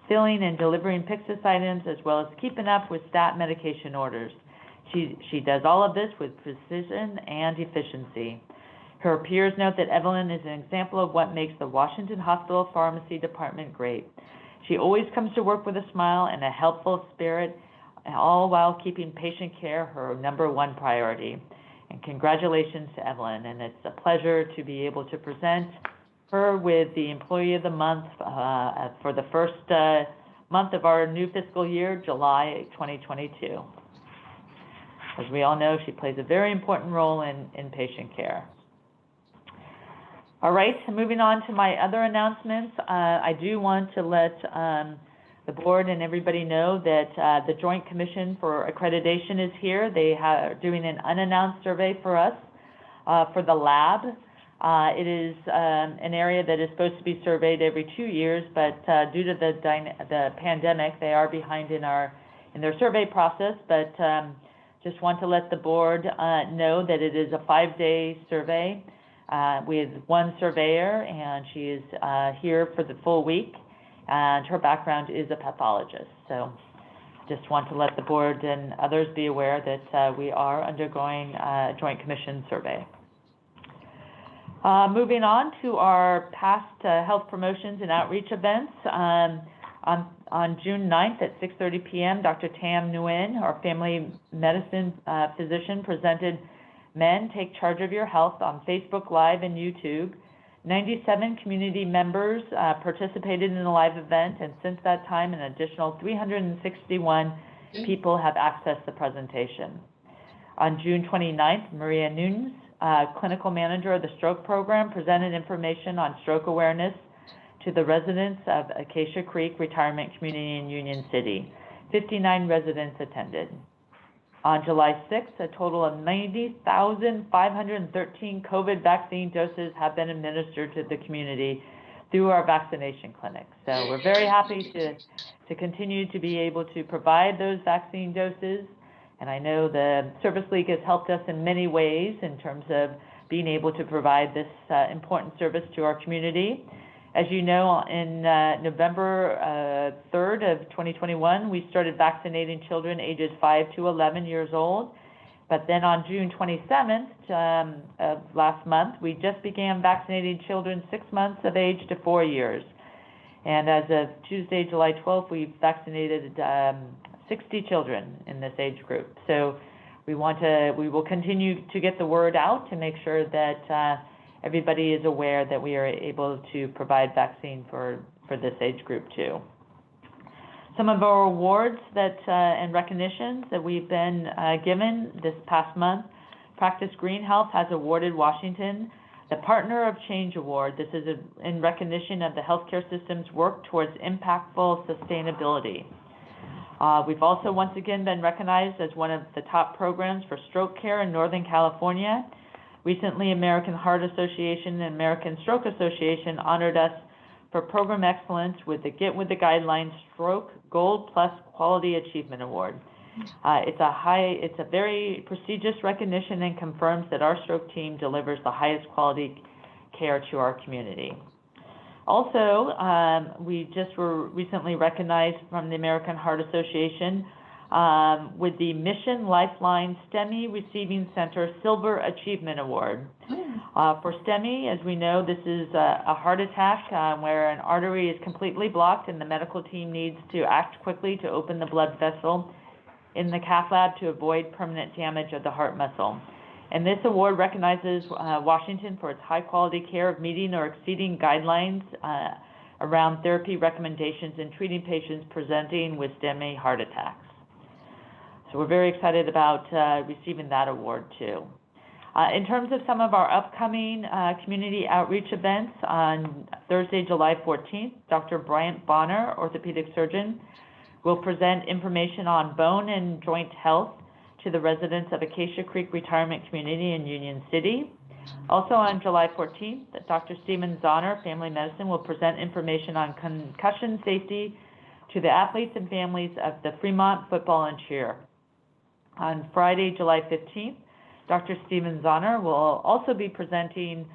filling and delivering Pyxis items, as well as keeping up with stat medication orders. She does all of this with precision and efficiency. Her peers note that Evelyn is an example of what makes the Washington Hospital Pharmacy Department great. She always comes to work with a smile and a helpful spirit, all while keeping patient care her #1 priority. And congratulations to Evelyn, and it's a pleasure to be able to present her with the Employee of the Month for the first month of our new fiscal year, July 2022. As we all know, she plays a very important role in patient care. All right, moving on to my other announcements. I do want to let the board and everybody know that the Joint Commission for Accreditation is here. They are doing an unannounced survey for us for the lab. It is an area that is supposed to be surveyed every 2 years, but due to the pandemic, they are behind in their survey process. But just want to let the board know that it is a 5-day survey with one surveyor, and she is here for the full week, and her background is a pathologist. So just want to let the board and others be aware that we are undergoing a Joint Commission survey. Moving on to our past health promotions and outreach events. On June 9th at 6:30 p.m., Dr. Tam Nguyen, our family medicine physician, presented Men Take Charge of Your Health on Facebook Live and YouTube. 97 community members participated in the live event, and since that time, an additional 361 people have accessed the presentation. On June 29th, Maria Nunes, clinical manager of the stroke program, presented information on stroke awareness to the residents of Acacia Creek Retirement Community in Union City. 59 residents attended. On July 6th, a total of 90,513 COVID vaccine doses have been administered to the community through our vaccination clinics. So we're very happy to continue to be able to provide those vaccine doses. And I know the Service League has helped us in many ways in terms of being able to provide this important service to our community. As you know, in November 3rd of 2021, we started vaccinating children ages 5 to 11 years old. But then on June 27th of last month, we just began vaccinating children 6 months of age to 4 years. And as of Tuesday, July 12th, we vaccinated 60 children in this age group. So we will continue to get the word out to make sure that everybody is aware that we are able to provide vaccine for this age group too. Some of our awards and recognitions that we've been given this past month, Practice Green Health has awarded Washington the Partner of Change Award. This is in recognition of the healthcare system's work towards impactful sustainability. We've also once again been recognized as one of the top programs for stroke care in Northern California. Recently, American Heart Association and American Stroke Association honored us for program excellence with the Get With the Guidelines Stroke Gold Plus Quality Achievement Award. It's a very prestigious recognition and confirms that our stroke team delivers the highest quality care to our community. Also, we just were recently recognized from the American Heart Association with the Mission Lifeline STEMI Receiving Center Silver Achievement Award. For STEMI, as we know, this is a heart attack where an artery is completely blocked and the medical team needs to act quickly to open the blood vessel in the cath lab to avoid permanent damage of the heart muscle. And this award recognizes Washington for its high quality care of meeting or exceeding guidelines around therapy recommendations in treating patients presenting with STEMI heart attacks. So we're very excited about receiving that award too. In terms of some of our upcoming community outreach events, on Thursday, July 14th, Dr. Bryant Bonner, orthopedic surgeon, will present information on bone and joint health to the residents of Acacia Creek Retirement Community in Union City. Also on July 14th, Dr. Stephen Zahner, family medicine, will present information on concussion safety to the athletes and families of the Fremont football and cheer. On Friday, July 15th, Dr. Stephen Zahner will also be presenting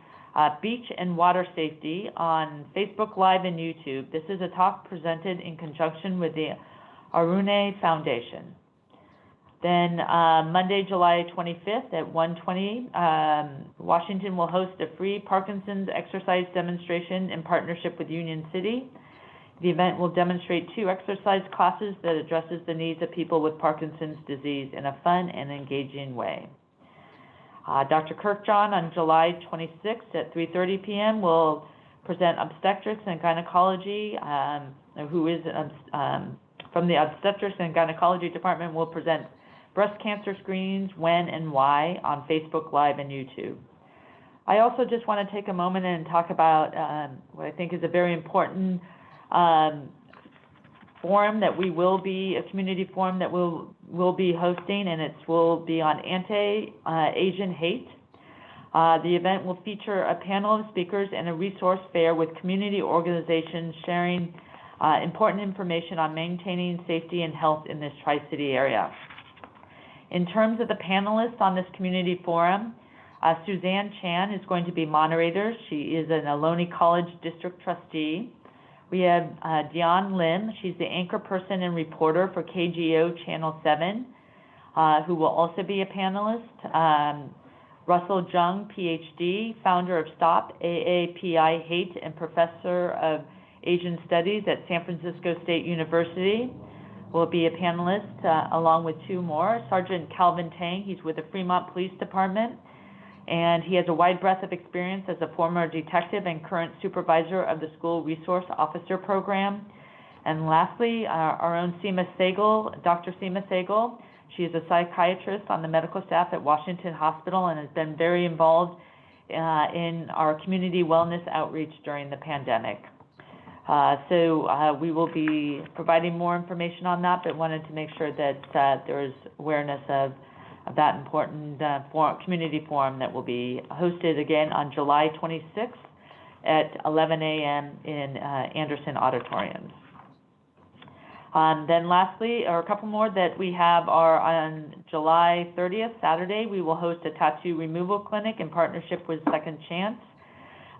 beach and water safety on Facebook Live and YouTube. This is a talk presented in conjunction with the Arune Foundation. Then Monday, July 25th at 1:20, Washington will host a free Parkinson's exercise demonstration in partnership with Union City. The event will demonstrate 2 exercise classes that addresses the needs of people with Parkinson's disease in a fun and engaging way. Dr. Kirkjohn on July 26th at 3:30 p.m. will present obstetrics and gynecology, who is from the obstetrics and gynecology department, will present breast cancer screenings, when and why, on Facebook Live and YouTube. I also just want to take a moment and talk about what I think is a very important forum that we will be, a community forum that we'll be hosting, and it will be on anti-Asian hate. The event will feature a panel of speakers and a resource fair with community organizations sharing important information on maintaining safety and health in this Tri-City area. In terms of the panelists on this community forum, Suzanne Chan is going to be moderator. She is an Ohlone College district trustee. We have Dion Lim. She's the anchor person and reporter for KGO Channel 7, who will also be a panelist. Russell Jung, PhD, founder of Stop AAPI Hate and professor of Asian Studies at San Francisco State University, will be a panelist, along with 2 more. Sergeant Calvin Tang, he's with the Fremont Police Department, and he has a wide breadth of experience as a former detective and current supervisor of the School Resource Officer Program. And lastly, our own Seema Sehgal, Dr. Seema Sehgal. She is a psychiatrist on the medical staff at Washington Hospital and has been very involved in our community wellness outreach during the pandemic. So we will be providing more information on that, but wanted to make sure that there is awareness of that important community forum that will be hosted again on July 26th at 11 a.m. in Anderson Auditoriums. Then lastly, or a couple more that we have are on July 30th, Saturday, we will host a tattoo removal clinic in partnership with Second Chance.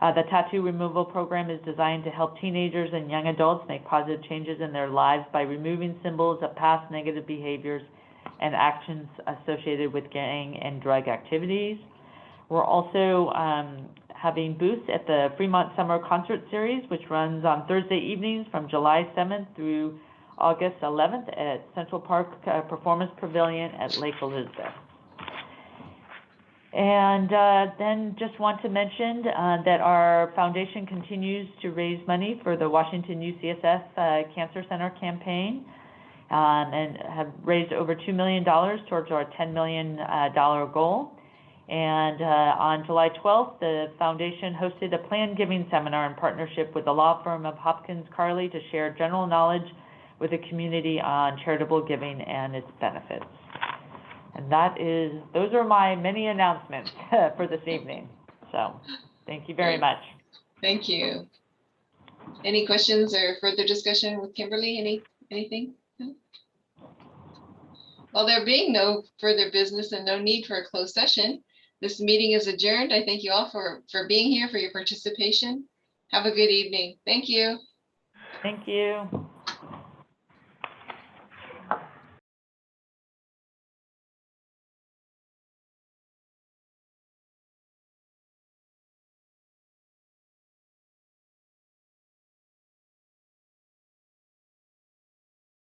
The tattoo removal program is designed to help teenagers and young adults make positive changes in their lives by removing symbols of past negative behaviors and actions associated with gang and drug activities. We're also having booths at the Fremont Summer Concert Series, which runs on Thursday evenings from July 7th through August 11th at Central Park Performance Pavilion at Lake Elizabeth. And then just want to mention that our foundation continues to raise money for the Washington UCSF Cancer Center campaign and have raised over $2 million towards our $10 million goal. And on July 12th, the foundation hosted a planned giving seminar in partnership with the law firm of Hopkins Carley to share general knowledge with the community on charitable giving and its benefits. And those are my many announcements for this evening. So thank you very much. Thank you. Any questions or further discussion with Kimberly? Anything? No? Well, there being no further business and no need for a closed session, this meeting is adjourned. I thank you all for being here, for your participation. Have a good evening. Thank you. Thank you.